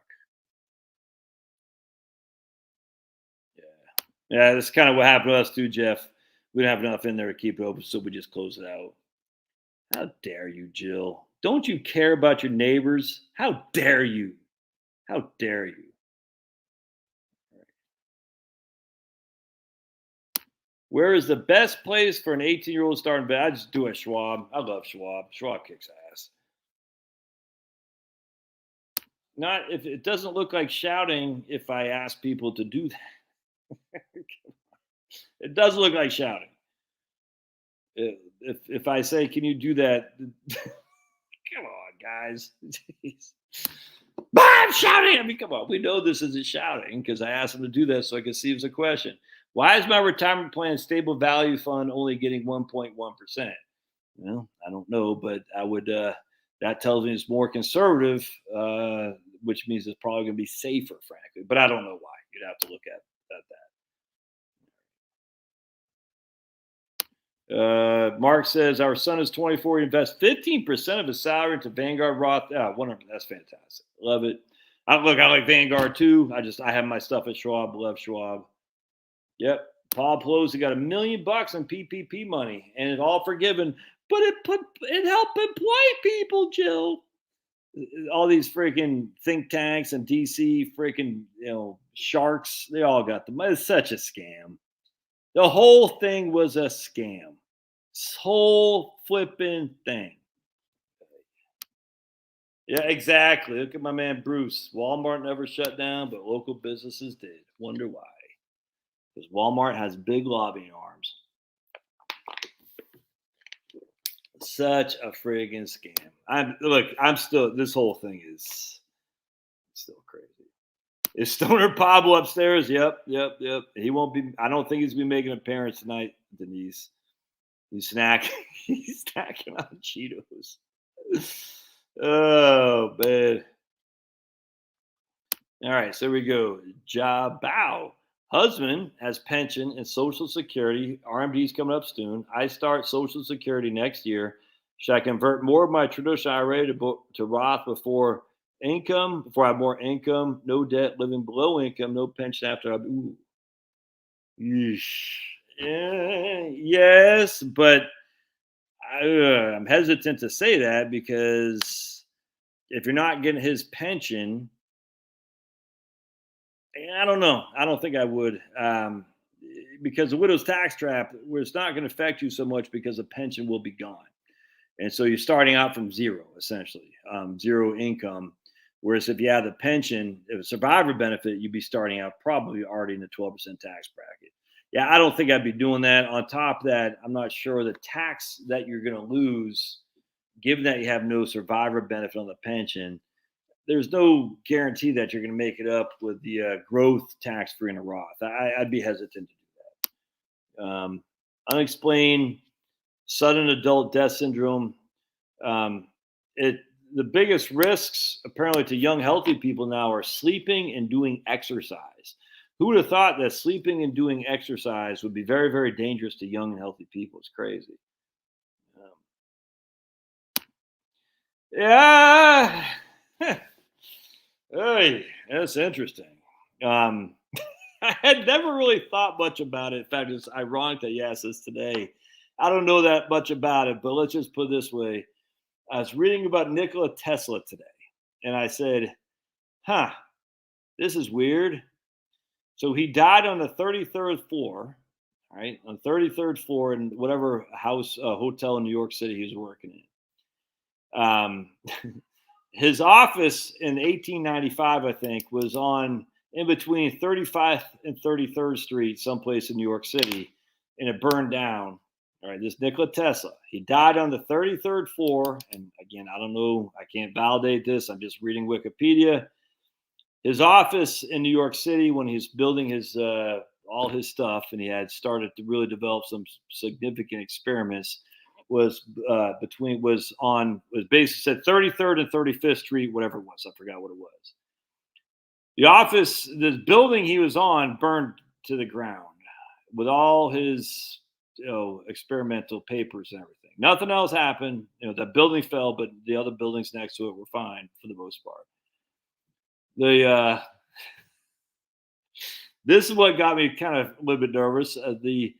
Yeah, that's kind of what happened to us too, Jeff. We didn't have enough in there to keep it open, so we just closed it out. How dare you, Jill? Don't you care about your neighbors? How dare you? How dare you? Where is the best place for an 18-year-old starting bet? I just do it, Schwab. I love Schwab. Schwab kicks ass. Not if it doesn't look like shouting if I ask people to do that. It does look like shouting. If I say, can you do that? Come on, guys. Jeez. I'm shouting. I mean, come on. We know this isn't shouting because I asked them to do that so I could see if it's a question. Why is my retirement plan stable value fund only getting 1.1%? Well, I don't know, but I would. That tells me it's more conservative, which means it's probably going to be safer, frankly. But I don't know why. You'd have to look at that. Mark says our son is 24. He invests 15% of his salary into Vanguard Roth. 100%. That's fantastic. Love it. I like Vanguard too. I have my stuff at Schwab. Love Schwab. Yep. Paul Pelosi got $1 million in PPP money, and it's all forgiven, but it helped employ people, Jill. All these freaking think tanks and DC freaking sharks, they all got the money. It's such a scam. The whole thing was a scam. This whole flipping thing. Yeah, exactly. Look at my man Bruce. Walmart never shut down, but local businesses did. Wonder why. Because Walmart has big lobbying arms. Such a friggin' scam. This whole thing is still crazy. Is Stoner Pablo upstairs? Yep. He won't be. I don't think he's gonna be making an appearance tonight, Denise. He's snacking. He's snacking on Cheetos. Oh, man. All right, so we go. Jabao. Husband has pension and Social Security. RMD's coming up soon. I start Social Security next year. Should I convert more of my traditional IRA to Roth before I have more income, no debt, living below income, no pension after ooh. Yes, but I'm hesitant to say that because if you're not getting his pension, I don't know. I don't think I would, because the widow's tax trap, where it's not going to affect you so much because the pension will be gone, and so you're starting out from zero, essentially, zero income. Whereas if you have the pension, if a survivor benefit, you'd be starting out probably already in the 12% tax bracket. Yeah, I don't think I'd be doing that. On top of that, I'm not sure the tax that you're going to lose, given that you have no survivor benefit on the pension. There's no guarantee that you're going to make it up with the growth tax free in a Roth. I'd be hesitant to do that. Unexplained sudden adult death syndrome. The biggest risks, apparently, to young, healthy people now are sleeping and doing exercise. Who would have thought that sleeping and doing exercise would be very, very dangerous to young and healthy people? It's crazy. Yeah. Hey, that's interesting. I had never really thought much about it. In fact, it's ironic that you asked this today. I don't know that much about it, but let's just put it this way. I was reading about Nikola Tesla today, and I said, this is weird. So he died on the 33rd floor, right? On 33rd floor in whatever hotel in New York City he was working in. His office in 1895, I think, was in between 35th and 33rd Street, someplace in New York City, and it burned down. All right, this Nikola Tesla. He died on the 33rd floor. And again, I don't know. I can't validate this. I'm just reading Wikipedia. His office in New York City, when he's building his all his stuff, and he had started to really develop some significant experiments, was basically said 33rd and 35th Street, whatever it was. I forgot what it was. The building he was on burned to the ground with all his experimental papers and everything. Nothing else happened. The building fell, but the other buildings next to it were fine for the most part. This is what got me kind of a little bit nervous. The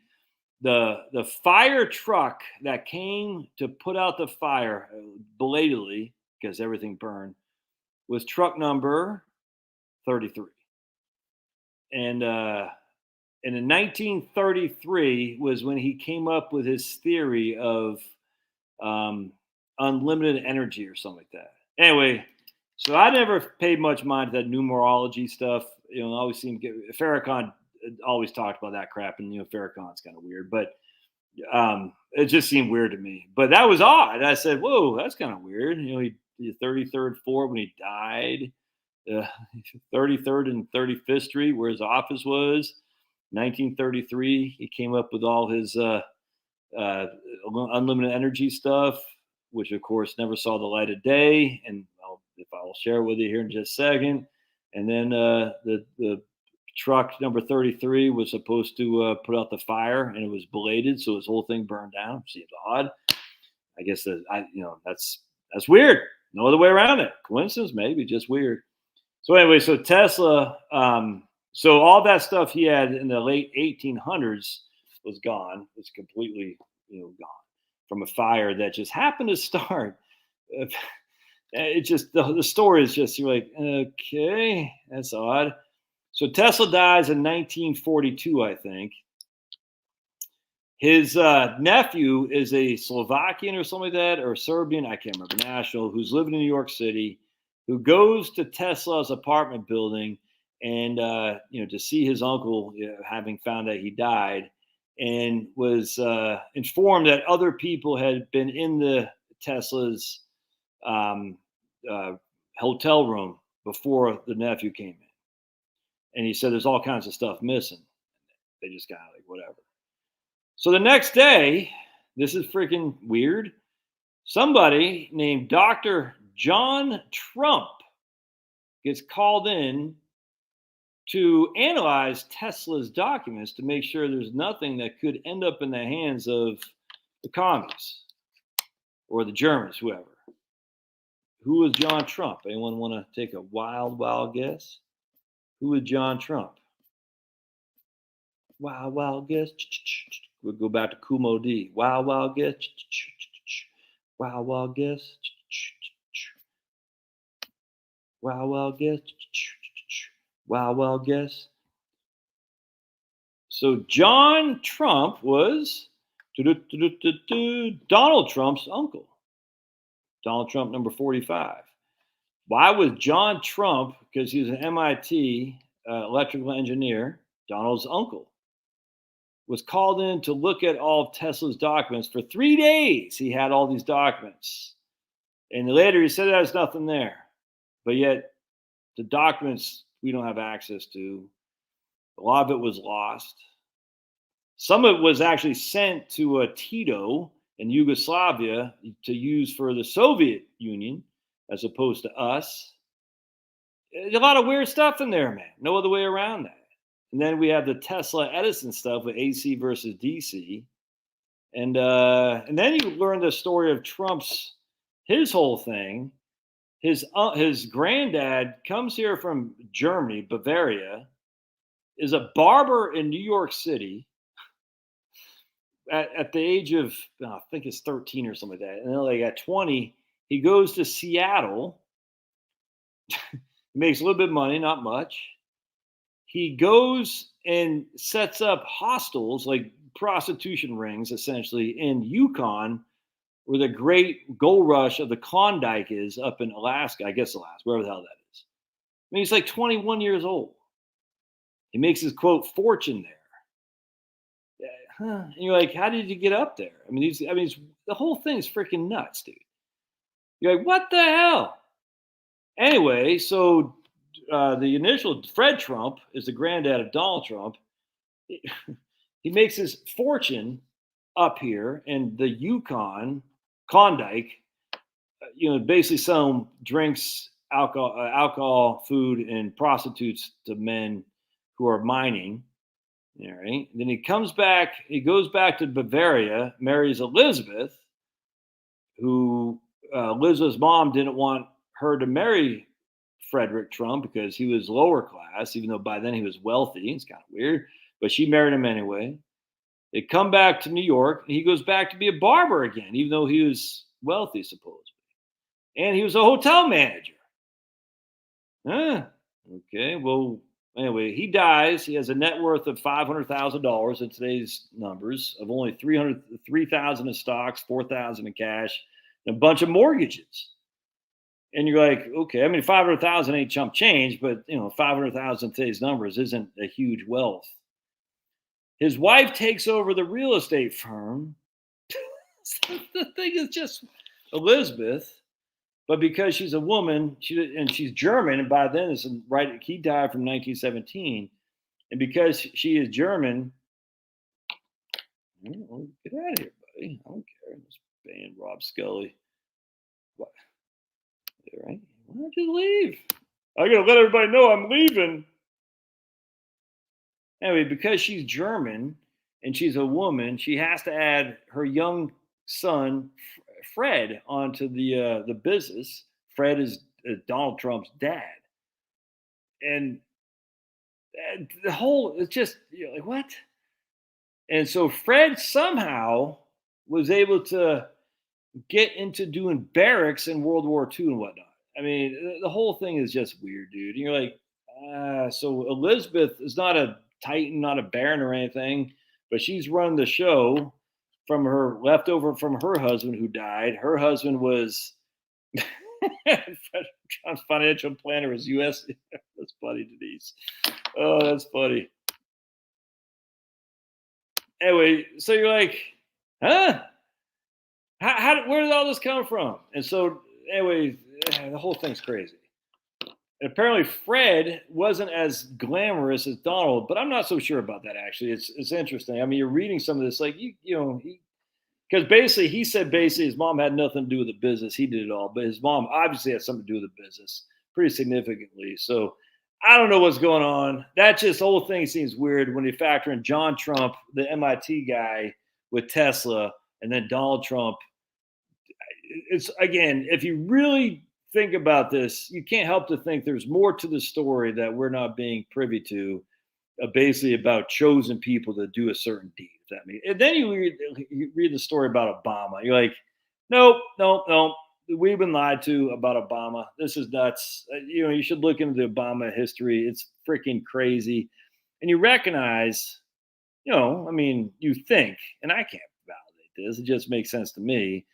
fire truck that came to put out the fire belatedly, because everything burned, was truck number 33. And in 1933 was when he came up with his theory of unlimited energy or something like that. Anyway, so I never paid much mind to that numerology stuff. Always seemed Farrakhan always talked about that crap, and Farrakhan's kind of weird, but it just seemed weird to me. But that was odd. I said, "Whoa, that's kind of weird." He 33rd floor when he died, 33rd and 35th Street, where his office was. 1933, he came up with all his unlimited energy stuff, which of course never saw the light of day. And I'll share it with you here in just a second. And then the truck number 33 was supposed to put out the fire, and it was belated, so his whole thing burned down. Seems odd. I guess that's weird. No other way around it. Coincidence, maybe, just weird. So anyway, so Tesla, So all that stuff he had in the late 1800s was gone. It's completely, gone from a fire that just happened to start. It just the story is just you're like, okay, that's odd. So Tesla dies in 1942, I think. His nephew is a Slovakian or something like that, or Serbian, I can't remember, national, who's living in New York City, who goes to Tesla's apartment building and to see his uncle, having found out he died, and was informed that other people had been in the Tesla's um, uh, hotel room before the nephew came in, and he said there's all kinds of stuff missing. They just got like whatever. So the next day, this is freaking weird. Somebody named Dr. John Trump gets called in to analyze Tesla's documents to make sure there's nothing that could end up in the hands of the commies or the Germans, whoever. Who was John Trump? Anyone want to take a wild, wild guess? Who was John Trump? Wild, wild guess. We'll go back to Kumo D. Wild, wild guess. Wild, wild guess. Wild, wild guess. Wild, wild guess. So John Trump was Donald Trump's uncle. Donald Trump, number 45. Why was John Trump, because he was an MIT electrical engineer, Donald's uncle, was called in to look at all of Tesla's documents for 3 days. He had all these documents. And later he said there's nothing there. But yet the documents we don't have access to. A lot of it was lost. Some of it was actually sent to Tito in Yugoslavia to use for the Soviet Union as opposed to us. There's a lot of weird stuff in there, man. No other way around that. And then we have the Tesla Edison stuff with AC versus DC. And then you learn the story of his whole thing. His granddad comes here from Germany, Bavaria, is a barber in New York City at the age of, I think it's 13 or something like that. And then like at 20, he goes to Seattle. He makes a little bit of money, not much. He goes and sets up hostels, like prostitution rings, essentially, in Yukon, where the great gold rush of the Klondike is up in Alaska, I guess Alaska, wherever the hell that is. I mean, he's like 21 years old. He makes his, quote, fortune there. And you're like, how did you get up there? I mean, the whole thing's freaking nuts, dude. You're like, what the hell? Anyway, so the initial Fred Trump is the granddad of Donald Trump. He makes his fortune up here in the Yukon, Klondike, basically selling drinks, alcohol, food, and prostitutes to men who are mining. All right. Then he comes back. He goes back to Bavaria, marries Elizabeth, who Elizabeth's mom didn't want her to marry Frederick Trump because he was lower class, even though by then he was wealthy. It's kind of weird, but she married him anyway. They come back to New York, and he goes back to be a barber again, even though he was wealthy, supposedly. And he was a hotel manager. Okay, well, anyway, he dies. He has a net worth of $500,000 in today's numbers, of only $3,000 in stocks, $4,000 in cash, and a bunch of mortgages. And you're like, okay, I mean, 500,000 ain't chump change, but 500,000 in today's numbers isn't a huge wealth. His wife takes over the real estate firm. The thing is just Elizabeth, but because she's a woman, she's German, and by then it's right. He died from 1917, and because she is German, get out of here, buddy. I don't care. Just ban Rob Scully. What? All right. Why don't you leave? I gotta let everybody know I'm leaving. Anyway, because she's German and she's a woman, she has to add her young son Fred onto the business. Fred is Donald Trump's dad, and The whole, it's just, you're like, what? And so Fred somehow was able to get into doing barracks in World War II and whatnot. I mean, the whole thing is just weird, dude. And you're like, so Elizabeth is not a Titan, not a Baron or anything, but she's run the show from her leftover from her husband who died. Her husband was John's financial planner was U.S. That's funny, Denise. Oh, that's funny. Anyway, so you're like, huh? Where did all this come from? And so, anyway, the whole thing's crazy. And apparently, Fred wasn't as glamorous as Donald, but I'm not so sure about that. Actually, it's interesting. I mean, you're reading some of this, like you know, because basically he said basically his mom had nothing to do with the business. He did it all, but his mom obviously had something to do with the business pretty significantly. So I don't know what's going on. That just the whole thing seems weird when you factor in John Trump, the MIT guy with Tesla, and then Donald Trump. It's again, if you really think about this, you can't help to think there's more to the story that we're not being privy to, basically about chosen people to do a certain deed. If that means, and then you read the story about Obama. You're like, nope, nope, nope. We've been lied to about Obama. This is nuts. You know, you should look into the Obama history. It's freaking crazy, and you recognize, you know, I mean, you think, and I can't validate this. It just makes sense to me.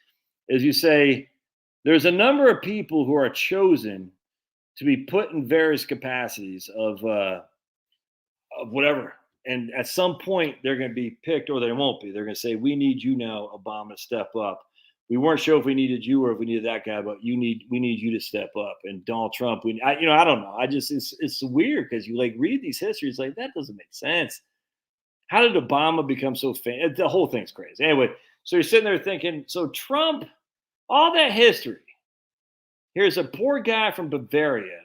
Is you say there's a number of people who are chosen to be put in various capacities of whatever. And at some point, they're going to be picked or they won't be. They're going to say, we need you now, Obama, to step up. We weren't sure if we needed you or if we needed that guy, but we need you to step up. And Donald Trump, I don't know. It's weird because you like read these histories, like that doesn't make sense. How did Obama become so famous? The whole thing's crazy. Anyway, so you're sitting there thinking, so Trump, all that history. Here's a poor guy from Bavaria,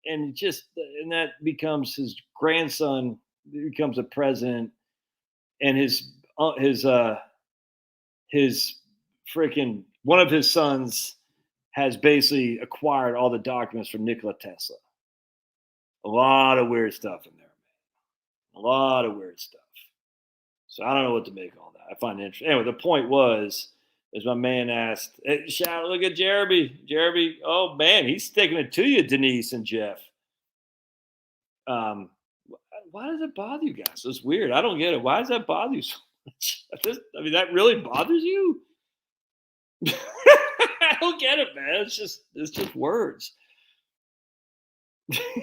and that becomes his grandson becomes a president, and his freaking one of his sons has basically acquired all the documents from Nikola Tesla. A lot of weird stuff in there, man. A lot of weird stuff. So I don't know what to make of all that. I find it interesting. Anyway, the point was, as my man asked, hey, shout, look at Jeremy. Jeremy, oh man, he's sticking it to you, Denise and Jeff. Why does it bother you guys? It's weird. I don't get it. Why does that bother you so much? I mean, that really bothers you? I don't get it, man. It's just words. Anyway,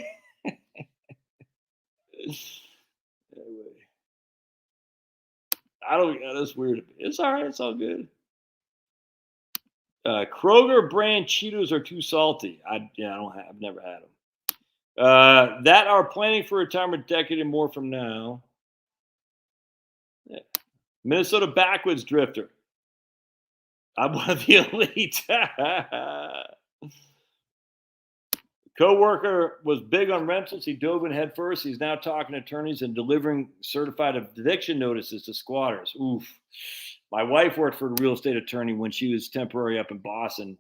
I don't. That's weird. It's all right. It's all good. Kroger brand Cheetos are too salty. I've never had them. That are planning for retirement decade and more from now. Yeah. Minnesota backwoods drifter. I'm one of the elite. Co-worker was big on rentals. He dove in head first. He's now talking to attorneys and delivering certified eviction notices to squatters. Oof. My wife worked for a real estate attorney when she was temporary up in Boston.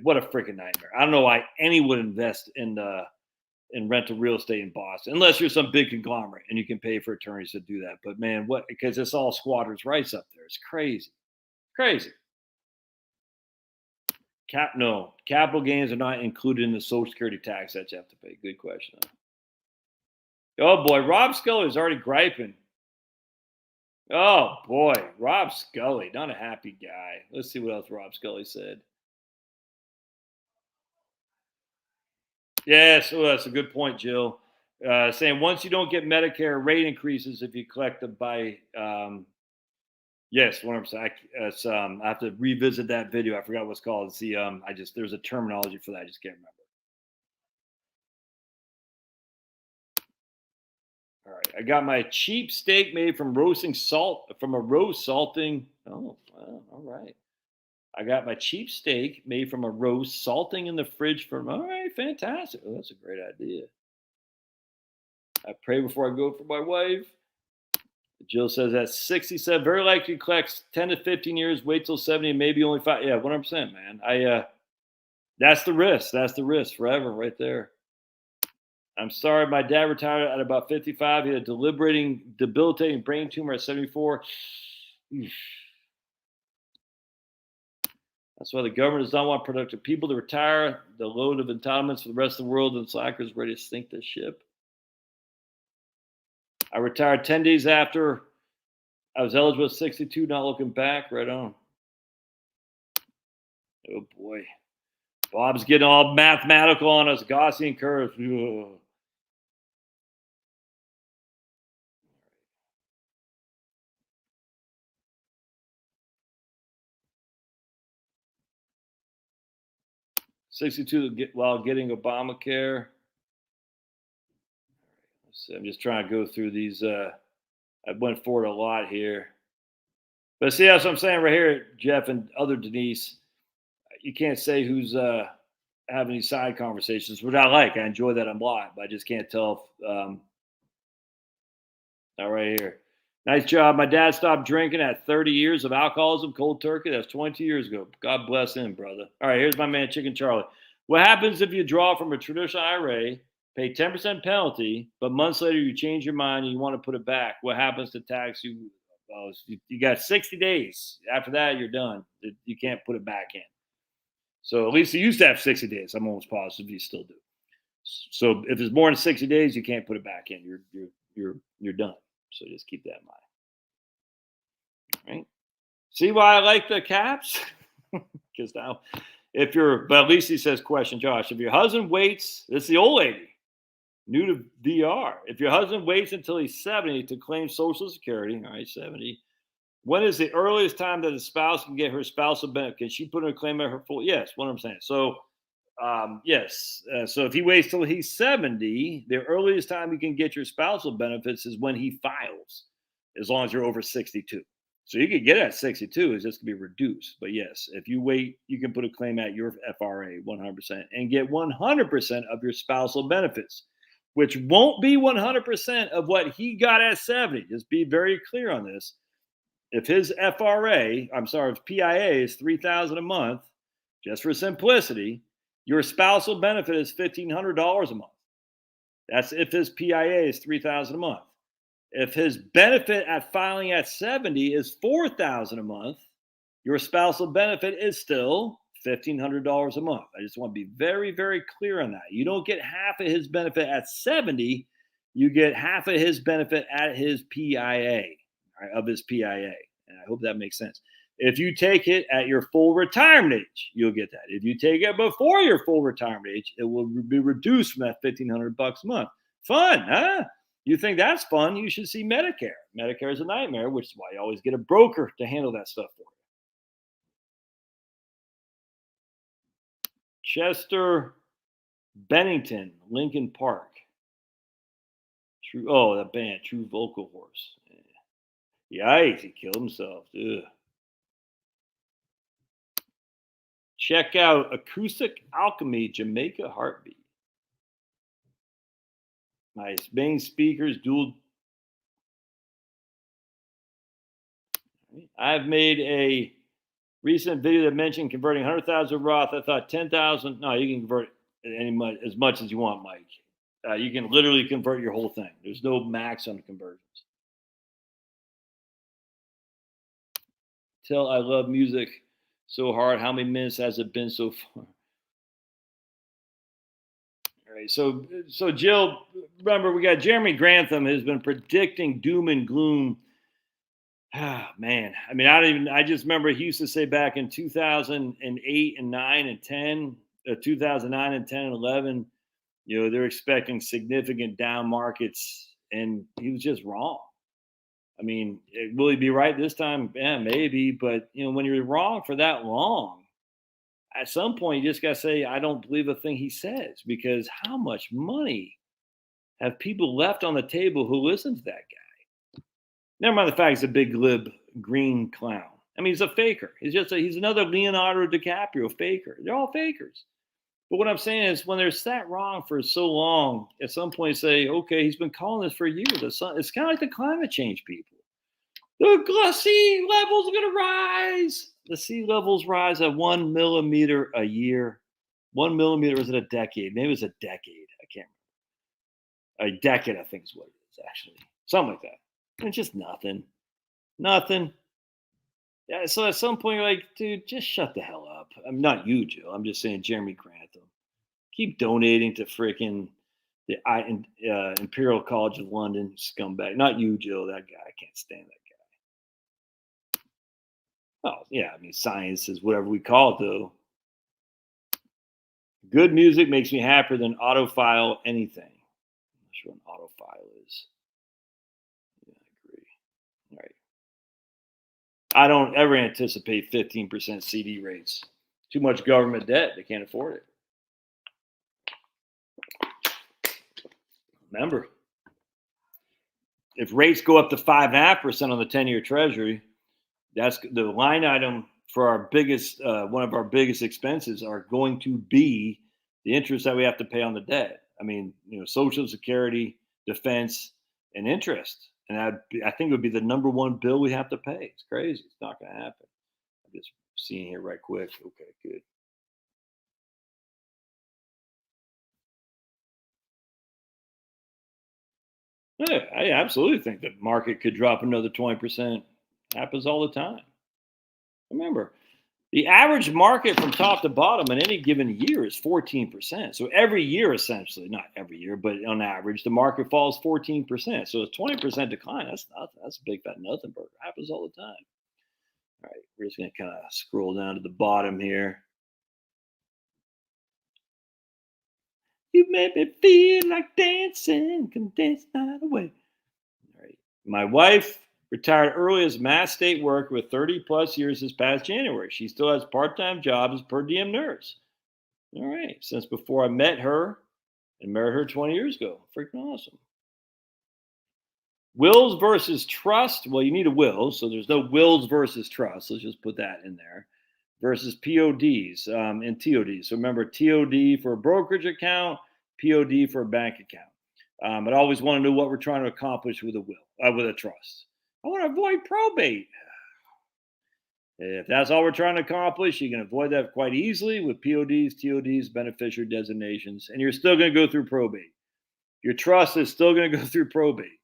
What a freaking nightmare. I don't know why anyone would invest in rental real estate in Boston, unless you're some big conglomerate and you can pay for attorneys to do that. But man, because it's all squatters' rights up there. It's crazy. Crazy. Capital gains are not included in the Social Security tax that you have to pay. Good question. Oh boy, Rob Scully is already griping. Oh boy, Rob Scully, not a happy guy. Let's see what else Rob Scully said. Yes, that's a good point, Jill. Saying once you don't get Medicare, rate increases if you collect them by. Yes, 100%. I have to revisit that video. I forgot what's called. It's there's a terminology for that. I just can't remember. All right, I got my cheap steak made from a roast salting. Oh, wow, all right. I got my cheap steak made from a roast salting in the fridge all right, fantastic. Oh, that's a great idea. I pray before I go for my wife. Jill says that 67 very likely collects 10 to 15 years, wait till 70, maybe only 5. Yeah, 100%, man. That's the risk. That's the risk forever right there. I'm sorry, my dad retired at about 55. He had a debilitating brain tumor at 74. That's why the government does not want productive people to retire. The load of entitlements for the rest of the world and slackers ready to sink the ship. I retired 10 days after I was eligible at 62, not looking back. Right on. Oh, boy. Bob's getting all mathematical on us. Gaussian curves. Ugh. $62 while getting Obamacare. I'm just trying to go through these. I went forward a lot here. But see, that's what I'm saying right here, Jeff and other Denise. You can't say who's having these side conversations, which I like. I enjoy that a lot, but I just can't tell. All right here. Nice job. My dad stopped drinking at 30 years of alcoholism, cold turkey. That's 22 years ago. God bless him, brother. All right, here's my man, Chicken Charlie. What happens if you draw from a traditional IRA, pay 10% penalty, but months later you change your mind and you want to put it back? What happens to tax? You got 60 days. After that, you're done. You can't put it back in. So at least you used to have 60 days. I'm almost positive you still do. So if it's more than 60 days, you can't put it back in. You're done. So just keep that in mind. All right. See why I like the caps? Because now, but at least he says, question, Josh, if your husband waits, this is the old lady, new to DR. If your husband waits until he's 70 to claim Social Security, all right, 70, when is the earliest time that a spouse can get her spousal benefit? Can she put in a claim at her full? Yes, what I'm saying. So, yes. So if he waits till he's 70, the earliest time you can get your spousal benefits is when he files, as long as you're over 62. So you could get it at 62. It's just going to be reduced. But yes, if you wait, you can put a claim at your FRA 100% and get 100% of your spousal benefits, which won't be 100% of what he got at 70. Just be very clear on this. If his if PIA is $3,000 a month, just for simplicity, your spousal benefit is $1,500 a month. That's if his PIA is $3,000 a month. If his benefit at filing at 70 is $4,000 a month, your spousal benefit is still $1,500 a month. I just want to be very, very clear on that. You don't get half of his benefit at 70. You get half of his benefit at his PIA, right, of his PIA. And I hope that makes sense. If you take it at your full retirement age, you'll get that. If you take it before your full retirement age, it will be reduced from that $1,500 a month. Fun, huh? You think that's fun? You should see Medicare. Medicare is a nightmare, which is why you always get a broker to handle that stuff for you. Chester Bennington, Lincoln Park. That band, True Vocal Horse. Yikes, he killed himself. Ugh. Check out Acoustic Alchemy Jamaica Heartbeat. Nice. Main speakers, dual. I've made a recent video that mentioned converting 100,000 Roth. I thought 10,000. No, you can convert as much as you want, Mike. You can literally convert your whole thing. There's no max on conversions. Tell I love music so hard. How many minutes has it been so far? All right. So Jill, remember we got Jeremy Grantham has been predicting doom and gloom. Ah, man. I mean, I just remember he used to say back in 2008 and 9 and 10, 2009 and 10 and 11, they're expecting significant down markets, and he was just wrong. I mean, will he be right this time? Yeah, maybe. But, when you're wrong for that long, at some point you just got to say, I don't believe a thing he says, because how much money have people left on the table who listen to that guy? Never mind the fact he's a big glib green clown. I mean, he's a faker. He's another Leonardo DiCaprio faker. They're all fakers. But what I'm saying is, when they're sat wrong for so long, at some point say, okay, he's been calling this for years. It's kind of like the climate change people. The sea levels are going to rise. The sea levels rise at 1 millimeter a year. 1 millimeter is in a decade. Maybe it's a decade. I can't remember. A decade, I think is what it is, actually. Something like that. And it's just nothing. Nothing. Yeah, so at some point, you're like, dude, just shut the hell up. I'm not you, Joe. I'm just saying Jeremy Grantham. Keep donating to freaking the Imperial College of London scumbag. Not you, Joe. That guy. I can't stand that guy. Oh, yeah. I mean, science is whatever we call it, though. Good music makes me happier than autofile anything. I'm not sure what an autofile is. Yeah, I agree. All right. I don't ever anticipate 15% CD rates. Too much government debt. They can't afford it. Remember, if rates go up to 5.5% on the 10-year Treasury, that's the line item for our biggest, one of our biggest expenses are going to be the interest that we have to pay on the debt. I mean, Social Security, defense, and interest. And I think it would be the number one bill we have to pay. It's crazy. It's not going to happen. I'm just seeing here right quick. Okay, good. Yeah, I absolutely think the market could drop another 20%. Happens all the time. Remember, the average market from top to bottom in any given year is 14%. So every year, essentially, not every year, but on average, the market falls 14%. So a 20% decline, that's nothing. That's a big fat nothing burger. Happens all the time. All right, we're just going to kind of scroll down to the bottom here. You made me feel like dancing, can dance night away. All right. My wife retired early as mass state worker with 30 plus years this past January. She still has part-time job as per diem nurse. All right. Since before I met her and married her 20 years ago. Freaking awesome. Wills versus trust. Well, you need a will, so there's no wills versus trust. Let's just put that in there. Versus PODs and TODs. So remember, TOD for a brokerage account, POD for a bank account. But I always want to know what we're trying to accomplish with a will, with a trust. I want to avoid probate. If that's all we're trying to accomplish, you can avoid that quite easily with PODs, TODs, beneficiary designations, and you're still going to go through probate. Your trust is still going to go through probate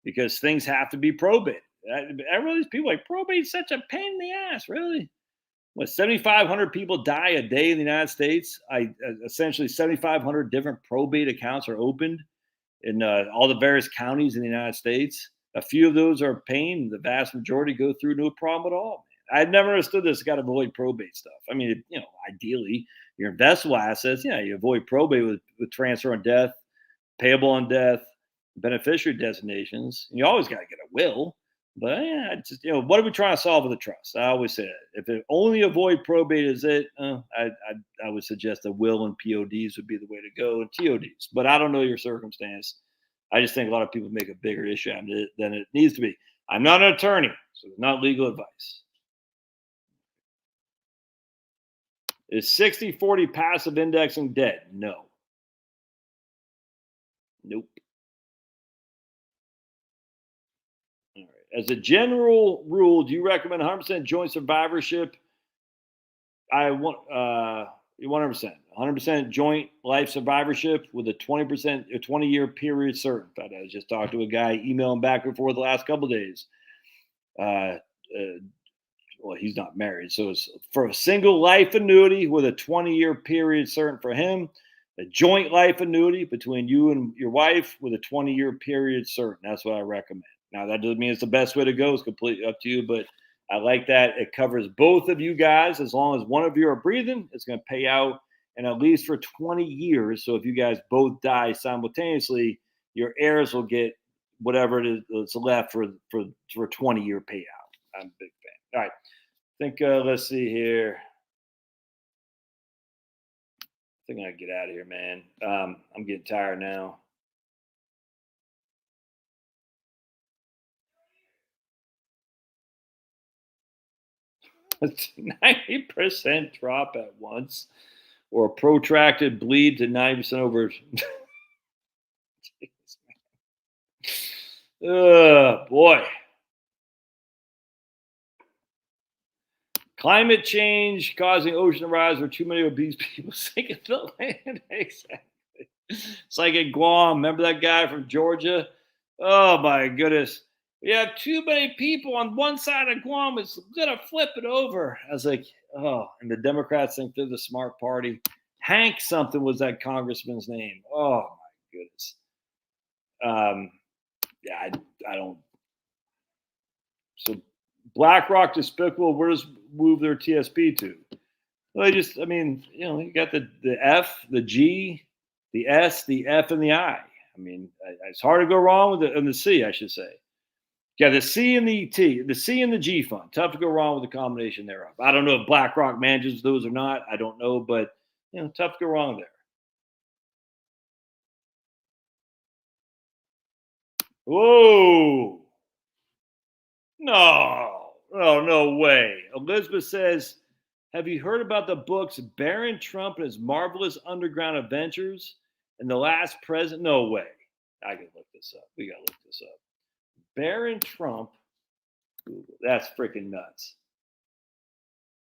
because things have to be probated. These people like probate's such a pain in the ass, really. What 7,500 people die a day in the United States? Essentially 7,500 different probate accounts are opened in all the various counties in the United States. A few of those are a pain. The vast majority go through no problem at all. I've never understood this. Got to avoid probate stuff. I mean, ideally, your investable assets, you avoid probate with transfer on death, payable on death, beneficiary designations. You always got to get a will. But what are we trying to solve with the trust? I always say that. If it only avoid probate is it, I would suggest a will and PODs would be the way to go, and TODs. But I don't know your circumstance. I just think a lot of people make a bigger issue than it needs to be. I'm not an attorney, so it's not legal advice. Is 60-40 passive indexing dead? No. Nope. All right. As a general rule, do you recommend 100% joint survivorship? I want 100%, 100% joint life survivorship with a 20-year period certain. In fact, I just talked to a guy emailing back and forth the last couple of days. Well, he's not married, so it's for a single life annuity with a 20-year period certain for him. A joint life annuity between you and your wife with a 20-year period certain. That's what I recommend. Now, that doesn't mean it's the best way to go. It's completely up to you, but I like that. It covers both of you guys. As long as one of you are breathing, it's going to pay out, and at least for 20 years. So if you guys both die simultaneously, your heirs will get whatever it is that's left for 20-year payout. I'm a big fan. All right. I think, let's see here. I think I get out of here, man. I'm getting tired now. It's 90% drop at once, or a protracted bleed to 90% over. Oh boy. Climate change causing ocean rise where too many obese people sink in the land. Exactly. It's like in Guam. Remember that guy from Georgia? Oh my goodness. We have too many people on one side of Guam. It's gonna flip it over. I was like, oh, and the Democrats think they're the smart party. Hank something was that congressman's name. Oh my goodness. Yeah, I don't. So BlackRock despicable. Where does move their TSP to? Well, I mean, you got the F, the G, the S, the F, and the I. I mean, it's hard to go wrong with the C, I should say. Yeah, the C and the T, the C and the G fund. Tough to go wrong with the combination thereof. I don't know if BlackRock manages those or not. I don't know, but tough to go wrong there. Whoa. No way. Elizabeth says, have you heard about the books Barron Trump and His Marvelous Underground Adventures and The Last President? No way. I can look this up. We got to look this up. Barron Trump. Google. That's freaking nuts.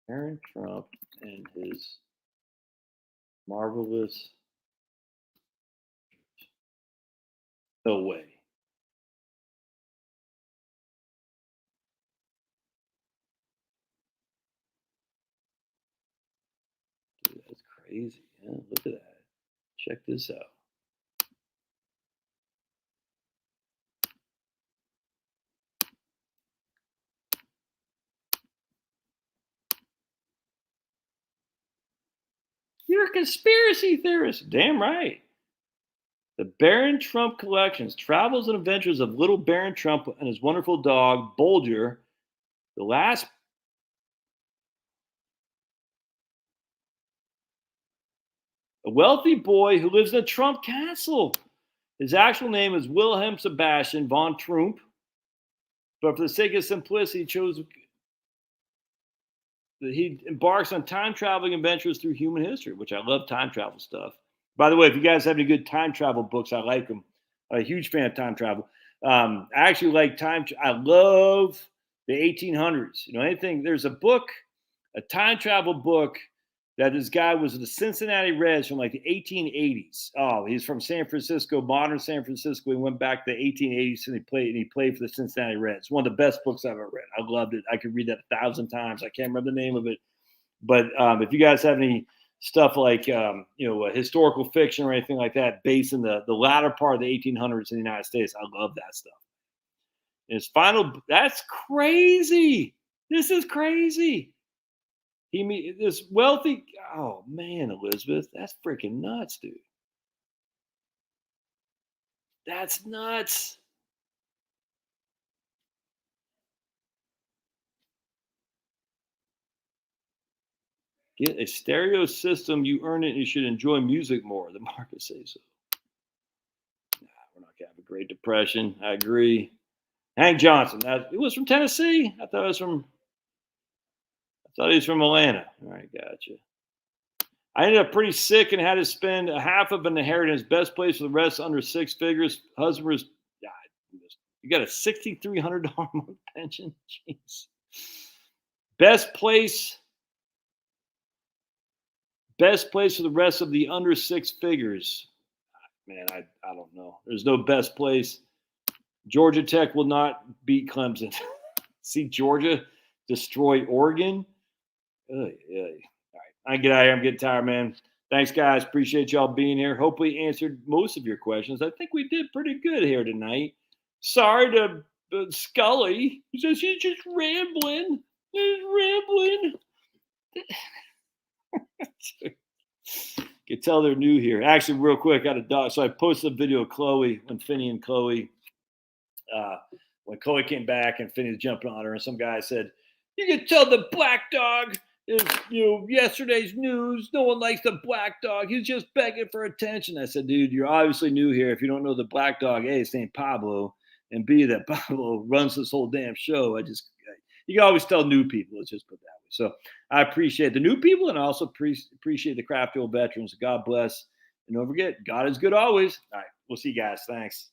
Barron Trump and His Marvelous. No way. Dude, that's crazy. Yeah, look at that. Check this out. You're a conspiracy theorist. Damn right. The Barron Trump Collections, Travels and Adventures of Little Barron Trump and His Wonderful Dog, Bolger. The last. A wealthy boy who lives in a Trump castle. His actual name is Wilhelm Sebastian von Trump, but for the sake of simplicity, he chose that he embarks on time traveling adventures through human history, which I love time travel stuff. By the way, if you guys have any good time travel books, I like them. I'm a huge fan of time travel. I actually like I love the 1800s. Anything. There's a book, a time travel book that this guy was the Cincinnati Reds from like the 1880s. Oh, he's from San Francisco, modern San Francisco. He went back to the 1880s and he played for the Cincinnati Reds. One of the best books I've ever read. I loved it. I could read that 1,000 times. I can't remember the name of it. But if you guys have any stuff like historical fiction or anything like that based in the latter part of the 1800s in the United States, I love that stuff. That's crazy. This is crazy. This wealthy. Oh man, Elizabeth, that's freaking nuts, dude. That's nuts. Get a stereo system. You earn it. And you should enjoy music more. The market says so. We're not gonna have a Great Depression. I agree. Hank Johnson. It was from Tennessee. I thought he was from Atlanta. All right, gotcha. I ended up pretty sick and had to spend a half of an inheritance. Best place for the rest under six figures. Husband was, you got a $6,300 a month pension. Jeez. Best place for the rest of the under six figures. Man, I don't know. There's no best place. Georgia Tech will not beat Clemson. See Georgia destroy Oregon. All right, I get out of here. I'm getting tired, man. Thanks, guys. Appreciate y'all being here. Hopefully answered most of your questions. I think we did pretty good here tonight. Sorry to Scully. He says he's just rambling. He's rambling. Can tell they're new here. Actually, real quick, I got a dog. So I posted a video of Chloe when Finney and Chloe, when Chloe came back and Finney was jumping on her, and some guy said, "You can tell the black dog is, yesterday's news. No one likes the black dog. He's just begging for attention." I said, "Dude, you're obviously new here. If you don't know the black dog, A, his name Pablo, and B, that Pablo runs this whole damn show." You can always tell new people. Let's just put it that way. So I appreciate the new people and I also appreciate the crafty old veterans. God bless. And don't forget, God is good always. All right. We'll see you guys. Thanks.